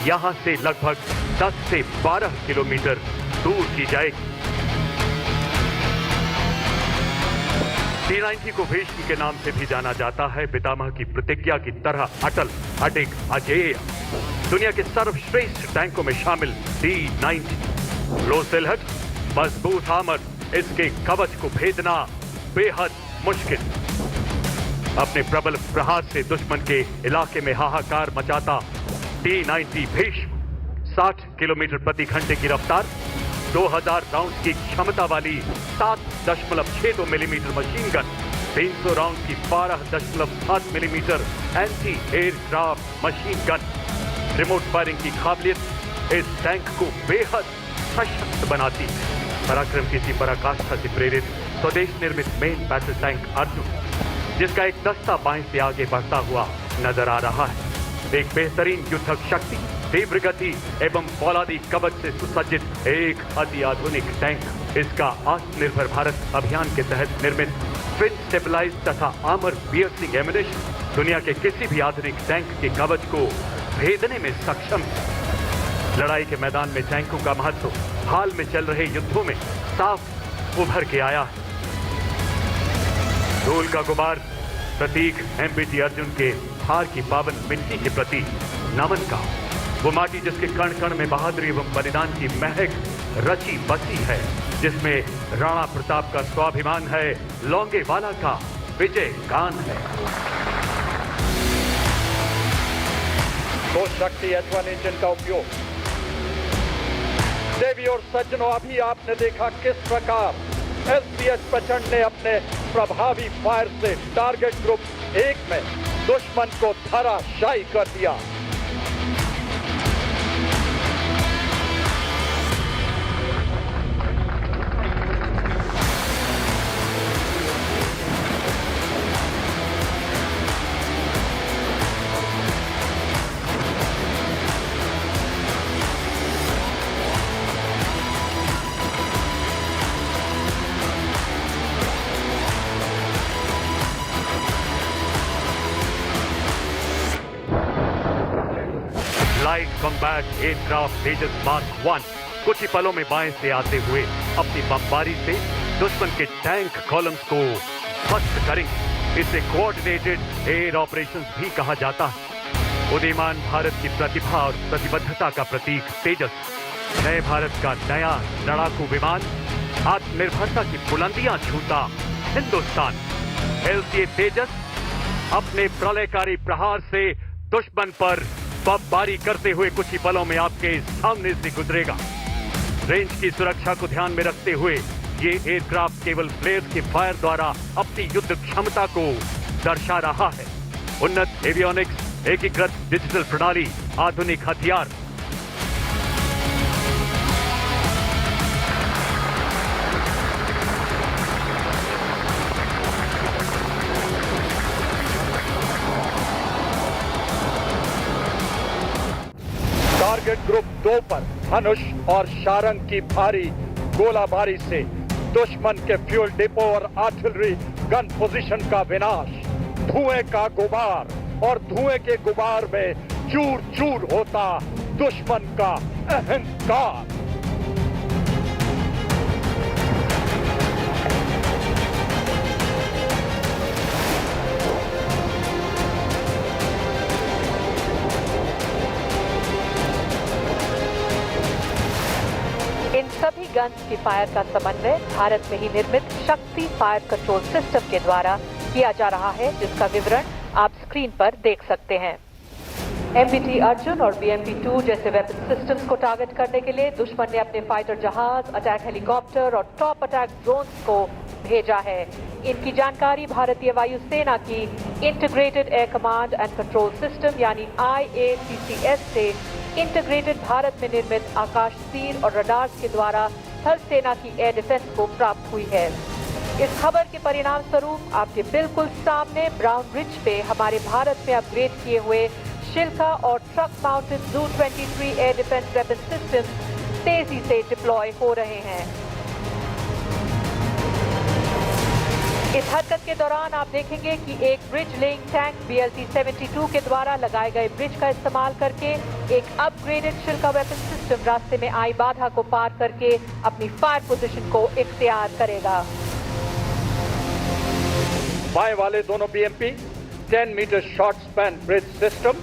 यहां से लगभग 10 से 12 किलोमीटर दूर की जाएगी। T-90 को भीष्म के नाम से भी जाना जाता है, पितामह की प्रतिज्ञा की तरह अटल, अडिग, अजेय। दुनिया के सर्वश्रेष्ठ टैंकों में शामिल T-90 लो सिलहट, मजबूत आर्मर, इसके कवच को भेदना बेहद मुश्किल। अपने प्रबल प्रहार से दुश्मन के इलाके में हाहाकार मचाता T-90 भीष्म 60 किलोमीटर प्रति घंटे की रफ्तार, 2000 राउंड की क्षमता वाली 7.62 मिलीमीटर मशीन गन, 300 राउंड की 12.7 millimetre anti aircraft machine gun, remote firing की काबिलियत इस टैंक को बेहद सशक्त बनाती है। पराक्रम की पराकाष्ठा से प्रेरित स्वदेश निर्मित मेन बैटल टैंक अर्जुन, जिसका एक दस्ता बाएं से आगे बढ़ता हुआ नजर आ रहा है। एक बेहतरीन युद्धक शक्ति, तीव्र गति एवं फौलादी कवच से सुसज्जित एक अति आधुनिक टैंक। इसका आत्मनिर्भर भारत अभियान के तहत निर्मित ट्विन स्टेबलाइज्ड तथा आर्मर पियर्सिंग एम्यूनेशन दुनिया के किसी भी आधुनिक टैंक के कवच को भेदने में सक्षम है। लड़ाई के मैदान में टैंकों का महत्व हाल में चल रहे युद्धों में साफ उभर के आया है। धूल का गुबार प्रतीक MBT अर्जुन के हार की पावन मिट्टी के प्रति नमन का, वो माटी जिसके कण कण में बहादुरी एवं बलिदान की महक रची बसी है, जिसमें राणा प्रताप का स्वाभिमान है, लौंगेवाला का विजय गान है। तो शक्ति H1 इंजन का उपयोग देवी और सज्जनों, अभी आपने देखा किस प्रकार SPH प्रचंड ने अपने प्रभावी फायर से टारगेट ग्रुप 1 में दुश्मन को धराशायी कर दिया। लाइट कॉम्बैट एयरक्राफ्ट तेजस मार्क 1 कुछ ही पलों में बाएं से आते हुए अपनी बमबारी से दुश्मन के टैंक कॉलम्स को ध्वस्त करेंगे। इसे कोऑर्डिनेटेड एयर ऑपरेशंस भी कहा जाता है। उदीयमान भारत की प्रतिभा और प्रतिबद्धता का प्रतीक तेजस नए भारत का नया लड़ाकू विमान आत्मनिर्भरता की बुलंदियां छूता हिंदुस्तान। एलसीए तेजस अपने प्रलयकारी प्रहार से दुश्मन पर बमबारी करते हुए कुछ ही पलों में आपके सामने से गुजरेगा। रेंज की सुरक्षा को ध्यान में रखते हुए ये एयरक्राफ्ट केवल फ्लेयर्स के फायर द्वारा अपनी युद्ध क्षमता को दर्शा रहा है। उन्नत एवियोनिक्स, एकीकृत डिजिटल प्रणाली, आधुनिक हथियार। टारगेट ग्रुप 2 पर धनुष और शारंग की भारी गोलाबारी से दुश्मन के फ्यूल डिपो और आर्टिलरी गन पोजीशन का विनाश। धुएं का गुबार और धुएं के गुबार में चूर चूर होता दुश्मन का अहंकार। इन सभी गन्स की फायर का समन्वय भारत में ही निर्मित शक्ति फायर कंट्रोल सिस्टम के द्वारा किया जा रहा है, जिसका विवरण आप स्क्रीन पर देख सकते हैं। MBT अर्जुन और BMP-2 जैसे वेपन सिस्टम्स को टारगेट करने के लिए दुश्मन ने अपने फाइटर जहाज, अटैक हेलीकॉप्टर और टॉप अटैक ड्रोन्स को भेजा है। इनकी जानकारी भारतीय वायुसेना की integrated air command and control system यानी IACCS से इंटीग्रेटेड भारत में निर्मित आकाश तीर और रडार्स के द्वारा थल सेना की एयर डिफेंस को प्राप्त हुई है। इस खबर के परिणाम स्वरूप आपके बिल्कुल सामने ब्राउन रिज पे हमारे भारत में अपग्रेड किए हुए शिल्का और truck mounted ZU-23 air defence weapon system तेजी से डिप्लॉय हो रहे हैं। इस हरकत के दौरान आप देखेंगे कि एक ब्रिज लेइंग टैंक BLT-72 के द्वारा लगाए गए ब्रिज का इस्तेमाल करके एक अपग्रेडेड शिल्का वेपन सिस्टम रास्ते में आई बाधा को पार करके अपनी फायर पोजीशन को इख्तियार करेगा। बाएं वाले दोनों BMP 10 metre short span bridge system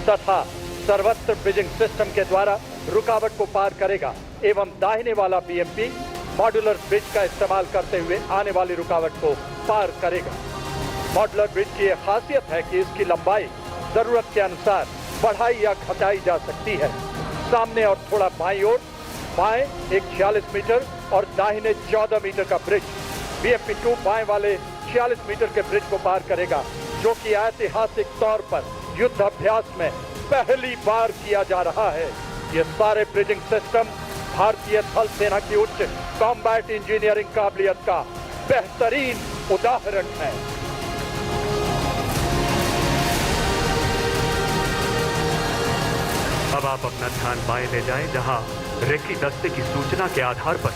तथा सर्वत्र ब्रिजिंग सिस्टम के द्वारा रुकावट को पार करेगा एवं दाहिने वाला BMP मॉड्यूलर ब्रिज का इस्तेमाल करते हुए आने वाली रुकावट को पार करेगा। मॉड्यूलर ब्रिज की यह खासियत है कि इसकी लंबाई जरूरत के अनुसार बढ़ाई या घटाई जा सकती है। सामने और थोड़ा बाईं ओर बाएं एक 46 मीटर और दाहिने 14 मीटर का ब्रिज BMP-2 बाएं वाले 46 मीटर के ब्रिज को पार करेगा, जो कि ऐतिहासिक तौर पर युद्ध अभ्यास में पहली बार किया जा रहा है। ये सारे ब्रिजिंग सिस्टम भारतीय थल सेना की उच्च कॉम्बैट इंजीनियरिंग काबिलियत का बेहतरीन उदाहरण है। अब आप अपना ध्यान बाएं ले जाएं, जहां रेकी दस्ते की सूचना के आधार पर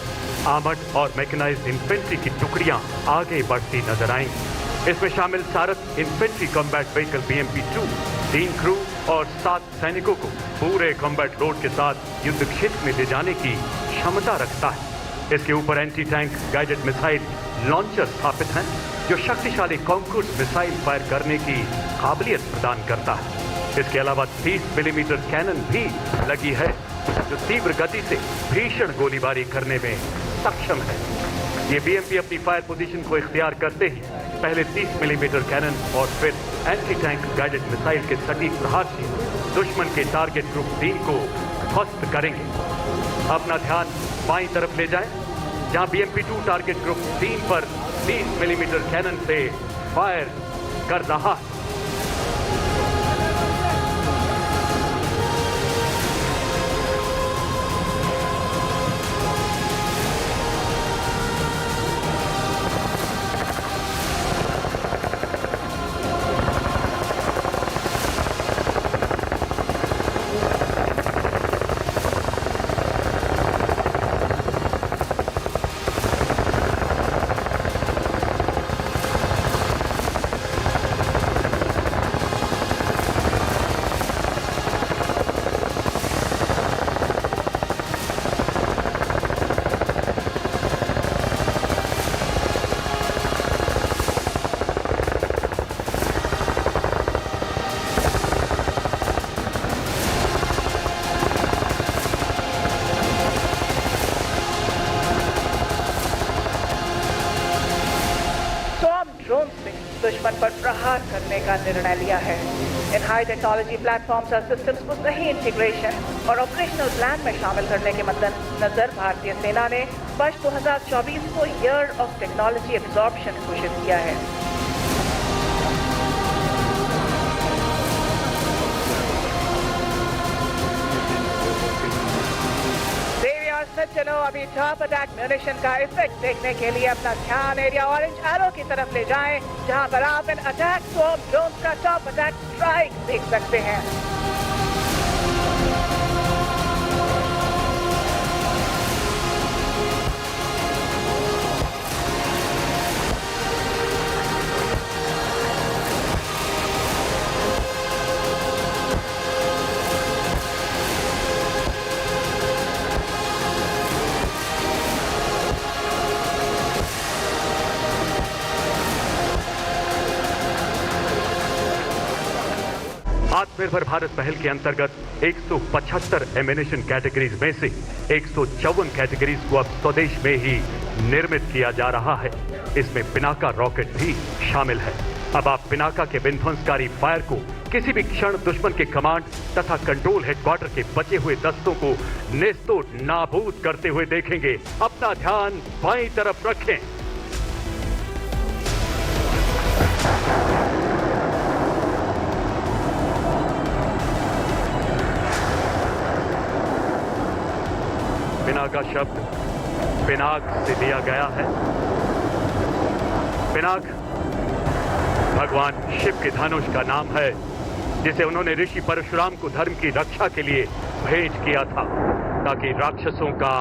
आर्मर्ड और मैकेनाइज्ड इन्फेंट्री की टुकड़ियां आगे बढ़ती नजर आएंगी। इसमें शामिल सारथ infantry combat vehicle BMP-2 3 crew और 7 सैनिकों को पूरे कॉम्बैट लोड के साथ युद्ध क्षेत्र में ले जाने की क्षमता रखता है। इसके ऊपर anti tank guided missile launcher स्थापित हैं, जो शक्तिशाली कॉन्कूर्स मिसाइल फायर करने की काबिलियत प्रदान करता है। इसके अलावा 30 मिलीमीटर कैनन भी लगी है, जो तीव्र गति से भीषण गोलीबारी करने में सक्षम है। ये BMP अपनी फायर पोजीशन को इख्तियार करते ही पहले 30 मिलीमीटर कैनन और फिर एंटी टैंक गाइडेड मिसाइल के सटीक प्रहार से दुश्मन के टारगेट ग्रुप 3 को ध्वस्त करेंगे। अपना ध्यान बाईं तरफ ले जाएं, जहां BMP-2 टारगेट ग्रुप 3 पर 30 मिलीमीटर कैनन से फायर कर रहा है। दुश्मन पर प्रहार करने का निर्णय लिया है। इन हाई टेक्नोलॉजी प्लेटफॉर्म्स और सिस्टम्स को सही इंटीग्रेशन और ऑपरेशनल प्लान में शामिल करने के मद्देनजर भारतीय सेना ने वर्ष 2024 को ईयर ऑफ टेक्नोलॉजी एब्जॉर्प्शन घोषित किया है। चलो अभी टॉप अटैक म्यूनिशन का इफेक्ट देखने के लिए अपना ध्यान एरिया ऑरेंज एरो की तरफ ले जाएं, जहां पर आप इन अटैक स्वॉर्म ड्रोन्स का टॉप अटैक स्ट्राइक देख सकते हैं। आत्मनिर्भर भारत पहल के अंतर्गत 175 एमिनेशन कैटेगरीज में से 154 कैटेगरीज को अब स्वदेश में ही निर्मित किया जा रहा है। इसमें पिनाका रॉकेट भी शामिल है। अब आप पिनाका के विध्वंसकारी फायर को किसी भी क्षण दुश्मन के कमांड तथा कंट्रोल हेडक्वार्टर के बचे हुए दस्तों को नेस्तो नाबूद करते हुए देखेंगे। अपना ध्यान बाईं तरफ रखें। पिनाक का शब्द पिनाक से लिया गया है। पिनाक भगवान शिव के धनुष का नाम है, जिसे उन्होंने ऋषि परशुराम को धर्म की रक्षा के लिए भेंट किया था, ताकि राक्षसों का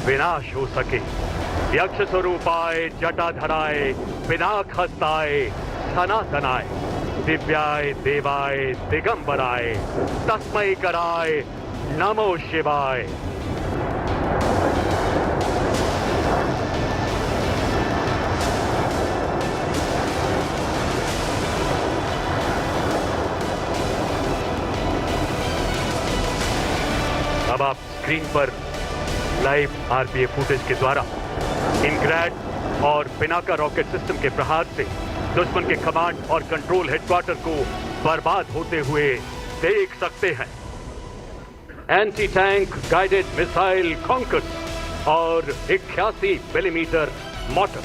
विनाश हो सके। यक्ष स्वरूपाय जटाधराय पिनाक हस्ताय सनातनाय दिव्याय देवाय दिगंबराय तस्मै कराय नमो शिवाय। अब आप स्क्रीन पर लाइव आरपीएफ फुटेज के द्वारा इनग्रैड और पिनाका रॉकेट सिस्टम के प्रहार से दुश्मन के कमांड और कंट्रोल हेडक्वार्टर को बर्बाद होते हुए देख सकते हैं। Anti tank guided missile conquers और 81 मिलीमीटर मॉर्टर,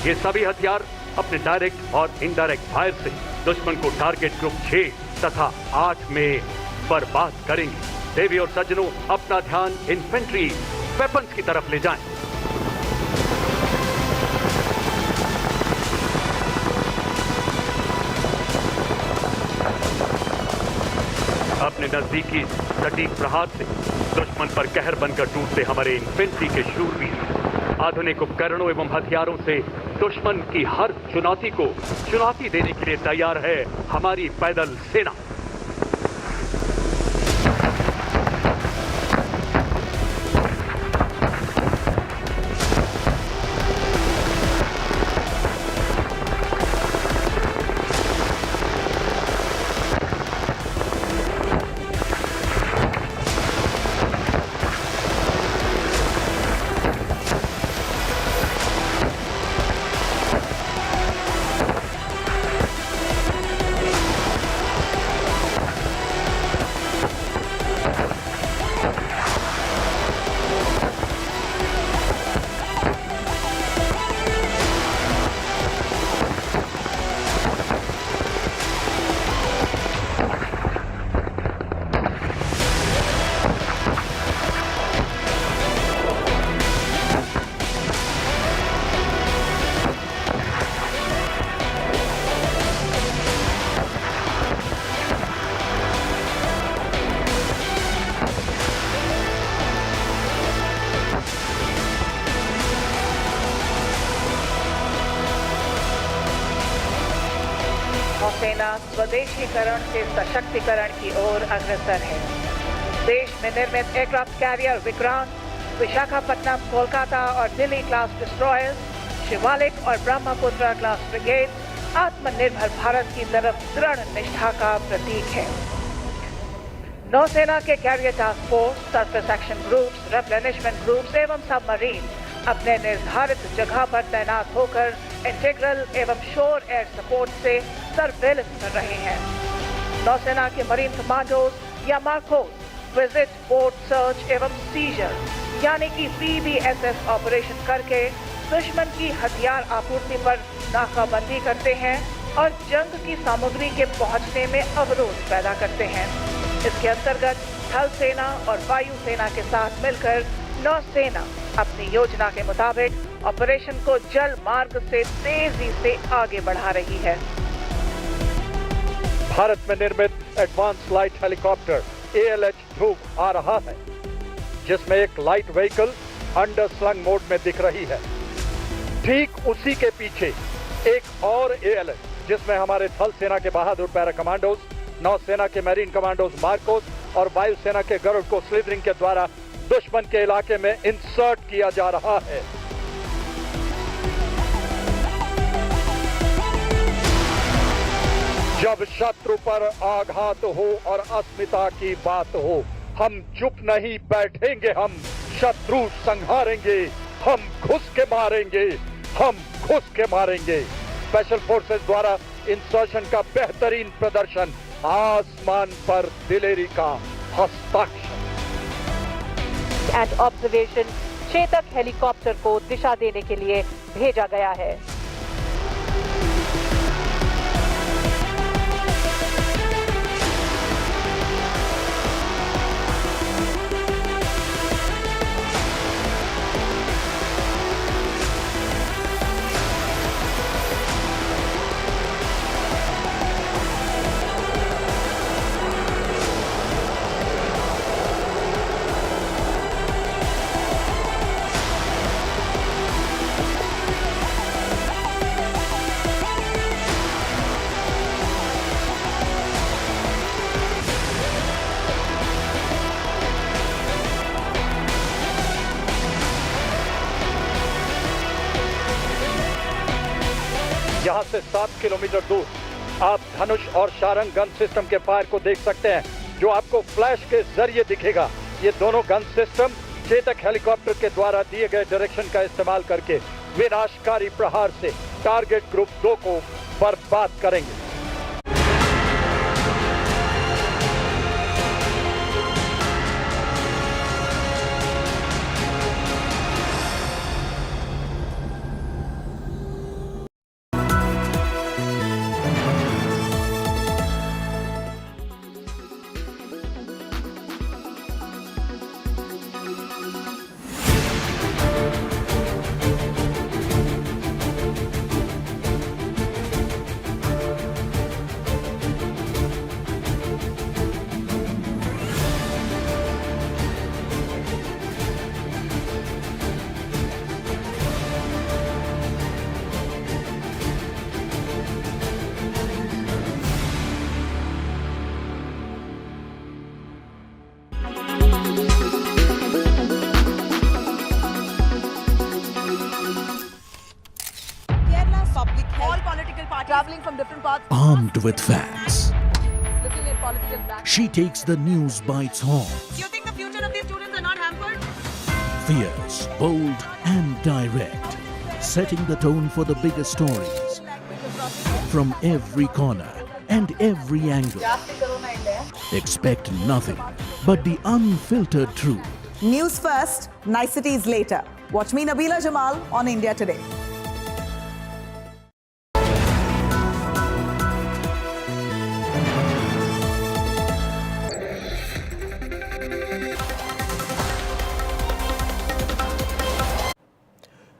ये सभी हथियार अपने डायरेक्ट और इनडायरेक्ट फायर से दुश्मन को टारगेट ग्रुप 6 तथा 8 में बर्बाद करेंगे। देवी और सज्जनों, अपना ध्यान इन्फेंट्री वेपन्स की तरफ ले जाएं। अपने नजदीकी सटीक प्रहार से दुश्मन पर कहर बनकर टूटते हमारे इन्फेंट्री के शूरवीर आधुनिक उपकरणों एवं हथियारों से दुश्मन की हर चुनौती को चुनौती देने के लिए तैयार है हमारी पैदल सेना। सेना स्वदेशीकरण से सशक्तिकरण की ओर अग्रसर है। देश में निर्मित एयरक्राफ्ट कैरियर विक्रांत, विशाखापट्टनम, कोलकाता और दिल्ली क्लास डिस्ट्रॉयर्स, शिवालिक और ब्रह्मपुत्र क्लास ब्रिगेड आत्मनिर्भर भारत की तरफ दृढ़ निष्ठा का प्रतीक है। नौसेना के carrier task force, surface action groups, replenishment groups एवं सबमरीन अपने निर्धारित जगह पर तैनात होकर इंटीग्रल एवं शोर एयर सपोर्ट से सर्वेलेंस कर रहे हैं। नौसेना के मरीन कमांडोज या मार्कोस विजिट बोट सर्च एवं सीजर यानी कि VBSS ऑपरेशन करके दुश्मन की हथियार आपूर्ति पर नाकाबंदी करते हैं और जंग की सामग्री के पहुंचने में अवरोध पैदा करते हैं। इसके अंतर्गत थल सेना और वायु सेना के साथ मिलकर नौसेना अपनी योजना के मुताबिक ऑपरेशन को जल मार्ग से तेजी से आगे बढ़ा रही है। भारत में निर्मित एडवांस लाइट हेलीकॉप्टर ALH ध्रुव आ रहा है, जिसमें एक light vehicle under slung mode में दिख रही है। ठीक उसी के पीछे एक और ALH जिसमें हमारे थल सेना के बहादुर पैरा कमांडोज, नौसेना के मैरीन कमांडोज मार्कोस और वायुसेना के गरुड़ को स्लिदरिंग के द्वारा दुश्मन के इलाके में इंसर्ट किया जा रहा है। जब शत्रु पर आघात हो और अस्मिता की बात हो, हम चुप नहीं बैठेंगे, हम शत्रु संहारेंगे, हम घुस के मारेंगे, हम घुस के मारेंगे। स्पेशल फोर्सेस द्वारा इंसर्शन का बेहतरीन प्रदर्शन, आसमान पर दिलेरी का हस्ताक्षर। एंड ऑब्जर्वेशन चेतक हेलीकॉप्टर को दिशा देने के लिए भेजा गया है। यहाँ से 7 किलोमीटर दूर आप धनुष और शारंग गन सिस्टम के फायर को देख सकते हैं, जो आपको फ्लैश के जरिए दिखेगा। ये दोनों गन सिस्टम चेतक हेलीकॉप्टर के द्वारा दिए गए डायरेक्शन का इस्तेमाल करके विनाशकारी प्रहार से टारगेट ग्रुप 2 को बर्बाद करेंगे। Armed with facts, she takes the news by its horns. You think the future of these students are not hampered? Fierce, bold and direct, setting the tone for the biggest stories. From every corner and every angle. Expect nothing but the unfiltered truth. News first, niceties later. Watch me, Nabila Jamal, on India Today.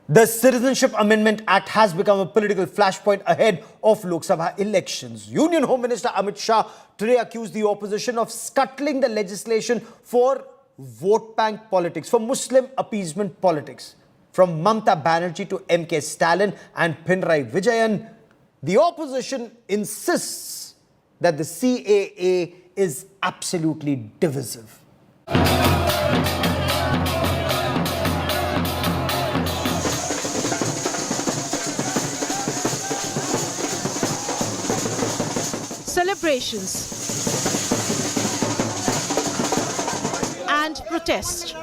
The Citizenship Amendment Act has become a political flashpoint ahead of Lok Sabha elections. Union Home Minister Amit Shah today accused the opposition of scuttling the legislation for vote bank politics, for Muslim appeasement politics. From Mamata Banerjee to MK Stalin and Pinarayi Vijayan, the opposition insists that the CAA is absolutely divisive. Celebrations and protest.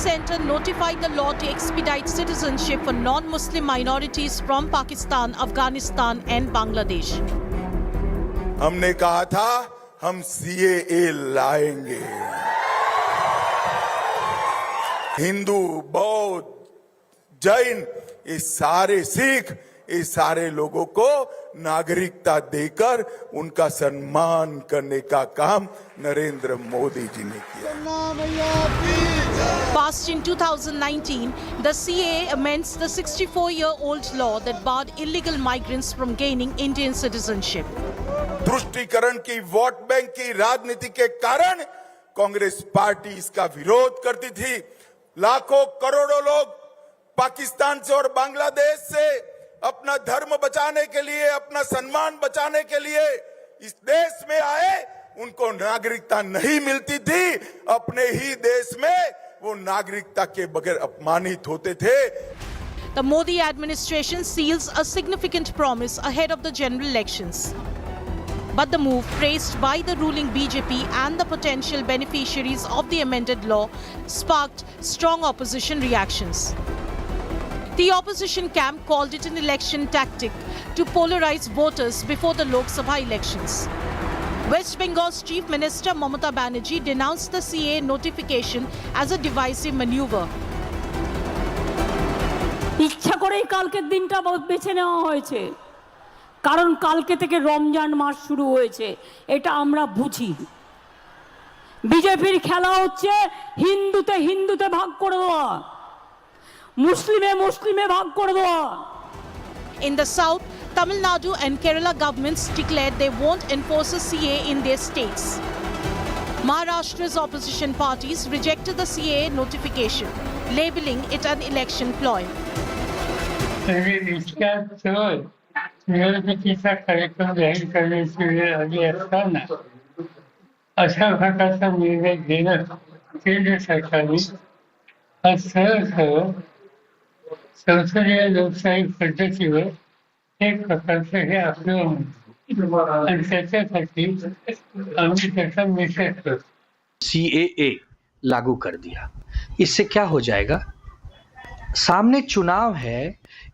centre notified the law to expedite citizenship for non-Muslim minorities from Pakistan, Afghanistan and Bangladesh. हमने कहा था हम CAA लाएंगे। हिंदू, बौद्ध, जैन, ये सारे सिख, ये सारे लोगों को नागरिकता देकर उनका सम्मान करने का काम नरेंद्र मोदी जी ने किया। Passed in 2019, the CAA amends the 64-year-old law that barred illegal migrants from gaining Indian citizenship. तुष्टीकरण की वोट बैंक की राजनीति के कारण कांग्रेस पार्टी इसका विरोध करती थी। लाखों करोड़ों लोग पाकिस्तान से और बांग्लादेश से अपना धर्म बचाने के लिए, अपना सम्मान बचाने के लिए इस देश में आए, उनको नागरिकता नहीं मिलती थी। अपने ही देश में वो नागरिकता के बगैर अपमानित होते थे। The Modi administration seals a significant promise ahead of the general elections. But the move, praised by the ruling BJP and the potential beneficiaries of the amended law, sparked strong opposition reactions. The opposition camp called it an election tactic to polarize voters before the Lok Sabha elections. West Bengal's Chief Minister Mamata Banerjee denounced the CAA notification as a divisive maneuver. ইচ্ছা করেই কালকের দিনটা বেছে নেওয়া হয়েছে, কারণ কালকে থেকে রমজান মাস শুরু হয়েছে, এটা আমরা বুঝি। বিজেপির খেলা হচ্ছে হিন্দুতে হিন্দুতে ভাগ করে দেওয়া, মুসলিমে মুসলিমে ভাগ করে দেওয়া। In the south, Tamil Nadu and Kerala governments declared they won't enforce a CAA in their states. Maharashtra's opposition parties rejected the CAA notification, labeling it an election ploy. निवडणुकीचा कार्यक्रम जाहीर करण्याची वेळ आली असताना अशा प्रकारचा निर्णय घेणं केंद्र सरकारने आज सरळ सरळ संसदीय लोकशाही पद्धतीवर एक प्रकारचं हे आक्रमण आणि त्याच्यासाठी आम्ही त्याचा निषेध करतो। CAA लागू कर दिया, इससे क्या हो जाएगा? सामने चुनाव है,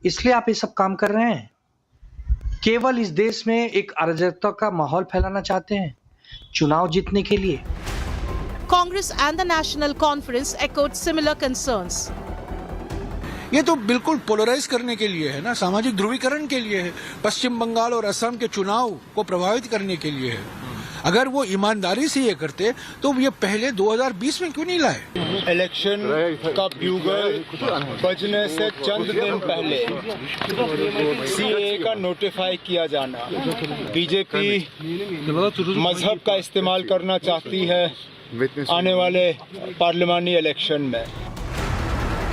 इसलिए आप ये सब काम कर रहे हैं? केवल इस देश में एक अराजकता का माहौल फैलाना चाहते हैं चुनाव जीतने के लिए? Congress and the National Conference echoed similar concerns. ये तो बिल्कुल पोलराइज करने के लिए है ना, सामाजिक ध्रुवीकरण के लिए है, पश्चिम बंगाल और असम के चुनाव को प्रभावित करने के लिए है। अगर वो ईमानदारी से ये करते तो ये पहले 2020 में क्यों नहीं लाए? इलेक्शन का ब्यूगल बजने से चंद दिन पहले CAA का नोटिफाई किया जाना, बीजेपी मजहब का इस्तेमाल करना चाहती है आने वाले पार्लियामानी इलेक्शन में।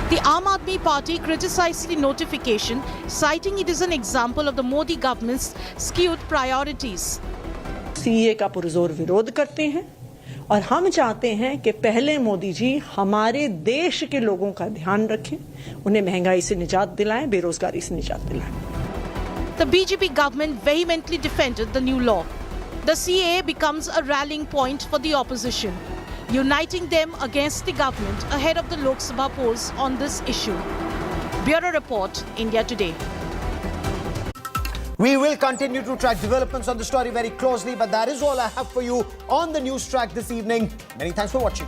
The Aam Aadmi Party criticized the notification, citing it as an example of the Modi government's skewed priorities. CAA का पुरजोर विरोध करते हैं और हम चाहते हैं कि पहले मोदी जी हमारे देश के लोगों का ध्यान रखें, उन्हें महंगाई से निजात दिलाएं, बेरोजगारी से निजात दिलाएं। The BJP government vehemently defended the new law. The CAA becomes a rallying point for the opposition, uniting them against the government ahead of the Lok Sabha polls on this issue. Bureau Report, India Today. We will continue to track developments on the story very closely, but that is all I have for you on the Newstrack this evening. Many thanks for watching.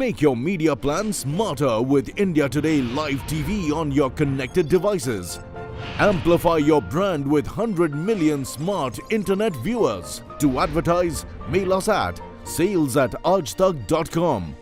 Make your media plan smarter with India Today Live TV on your connected devices. Amplify your brand with 100 million smart internet viewers. To advertise, mail us at sales@aajtak.com.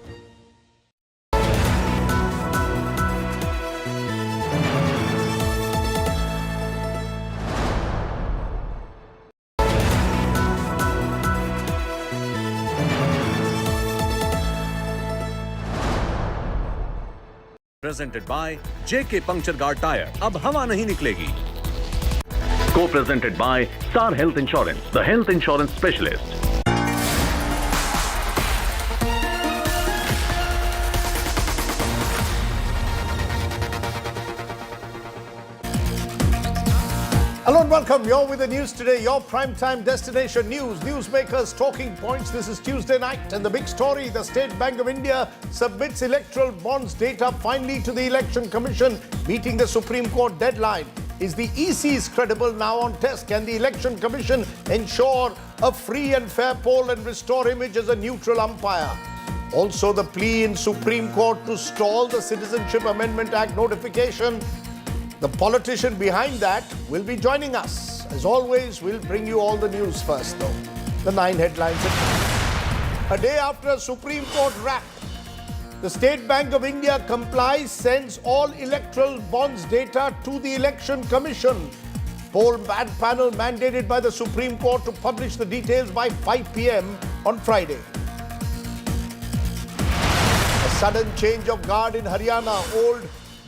Presented by JK Puncture Guard Tire. अब हवा नहीं निकलेगी. Co-presented by Star Health Insurance, the health insurance specialist. Hello and welcome. You're with the news today, your primetime destination news. Newsmakers talking points. This is Tuesday night and the big story, the State Bank of India submits electoral bonds data finally to the Election Commission, meeting the Supreme Court deadline. Is the EC's credible now on test? Can the Election Commission ensure a free and fair poll and restore image as a neutral umpire? Also, the plea in Supreme Court to stall the Citizenship Amendment Act notification. The politician behind that will be joining us. As always, we'll bring you all the news first, though. The 9 headlines. A day after a Supreme Court rap, the State Bank of India complies, sends all electoral bonds data to the Election Commission. Poll panel mandated by the Supreme Court to publish the details by 5 p.m. on Friday. A sudden change of guard in Haryana. Old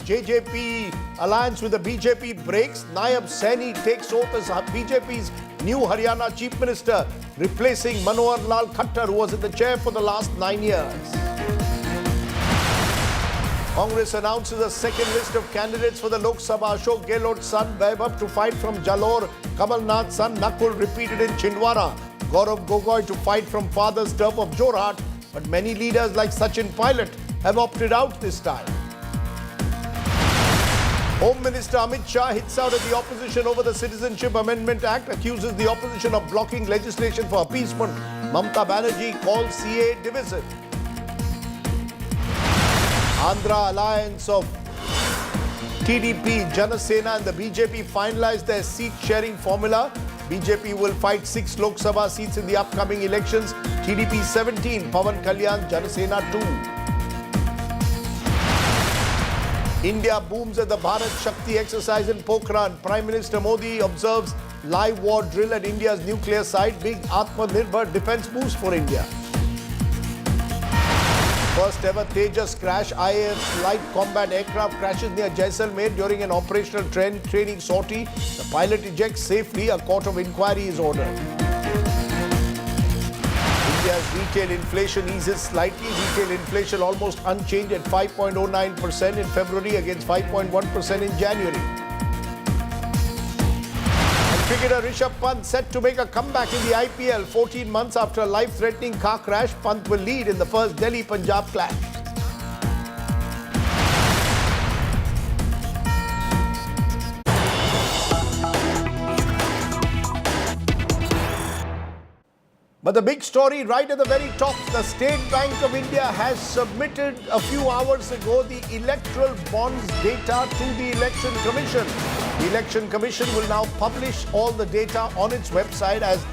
JJP alliance with the BJP breaks. Nayab Singh Saini takes oath as BJP's new Haryana Chief Minister, replacing Manohar Lal Khattar, who was in the chair for the last 9 years. Congress announces a second list of candidates for the Lok Sabha. Ashok Gehlot's son Vaibhav to fight from Jalore. Kamal Nath's son Nakul repeated in Chhindwara. Gaurav Gogoi to fight from father's turf of Jorhat. But many leaders like Sachin Pilot have opted out this time. Home Minister Amit Shah hits out at the opposition over the Citizenship Amendment Act, accuses the opposition of blocking legislation for appeasement. Mamata Banerjee calls CA divisive. Andhra alliance of TDP, Janasena and the BJP finalized their seat-sharing formula. BJP will fight 6 Lok Sabha seats in the upcoming elections. TDP 17, Pawan Kalyan, Janasena 2. India booms at the Bharat Shakti exercise in Pokhran. Prime Minister Modi observes live war drill at India's nuclear site. Big Atmanirbhar defense boost for India. First ever Tejas crash. IAF's light combat aircraft crashes near Jaisalmer during an operational training sortie. The pilot ejects safely. A court of inquiry is ordered. India's retail inflation eases slightly. Retail inflation almost unchanged at 5.09% in February against 5.1% in January. And cricketer Rishabh Pant set to make a comeback in the IPL 14 months after a life-threatening car crash. Pant will lead in the first Delhi-Punjab clash. But the big story right at the very top, the State Bank of India has submitted a few hours ago the electoral bonds data to the Election Commission. The Election Commission will now publish all the data on its website as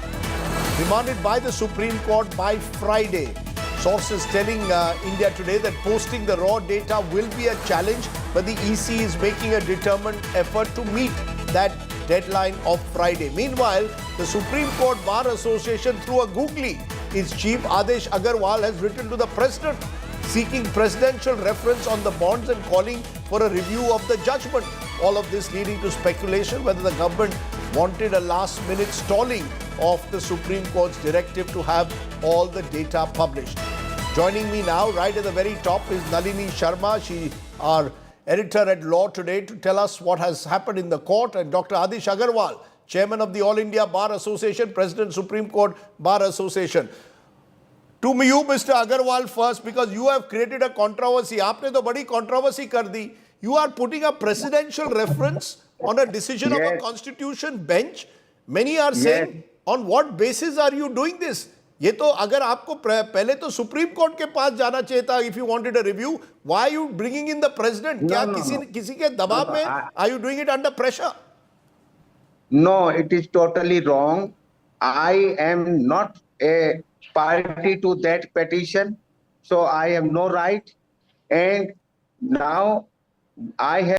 demanded by the Supreme Court by Friday. Sources telling India Today that posting the raw data will be a challenge, but the EC is making a determined effort to meet that deadline of Friday. Meanwhile, the Supreme Court Bar Association, through a googly, its chief Adesh Agarwal has written to the president seeking presidential reference on the bonds and calling for a review of the judgment. All of this leading to speculation whether the government wanted a last-minute stalling of the Supreme Court's directive to have all the data published. Joining me now, right at the very top, is Nalini Sharma. She our editor at law today, to tell us what has happened in the court, and Dr. Adesh Agarwal, chairman of the All India Bar Association, president Supreme Court Bar Association. To you, Mr. Agarwal, first, because you have created a controversy. Aapne to badi controversy kar di. You are putting a presidential reference on a decision of a constitution bench. Many are saying, on what basis are you doing this? ये तो अगर आपको पहले तो supreme court के पास जाना चाहिए था if you wanted a review. Why are you bringing in the president? क्या किसी के दबाव में? Are you doing it under pressure? No, it is totally wrong. I am not a party to that petition. So I have no right. And now I have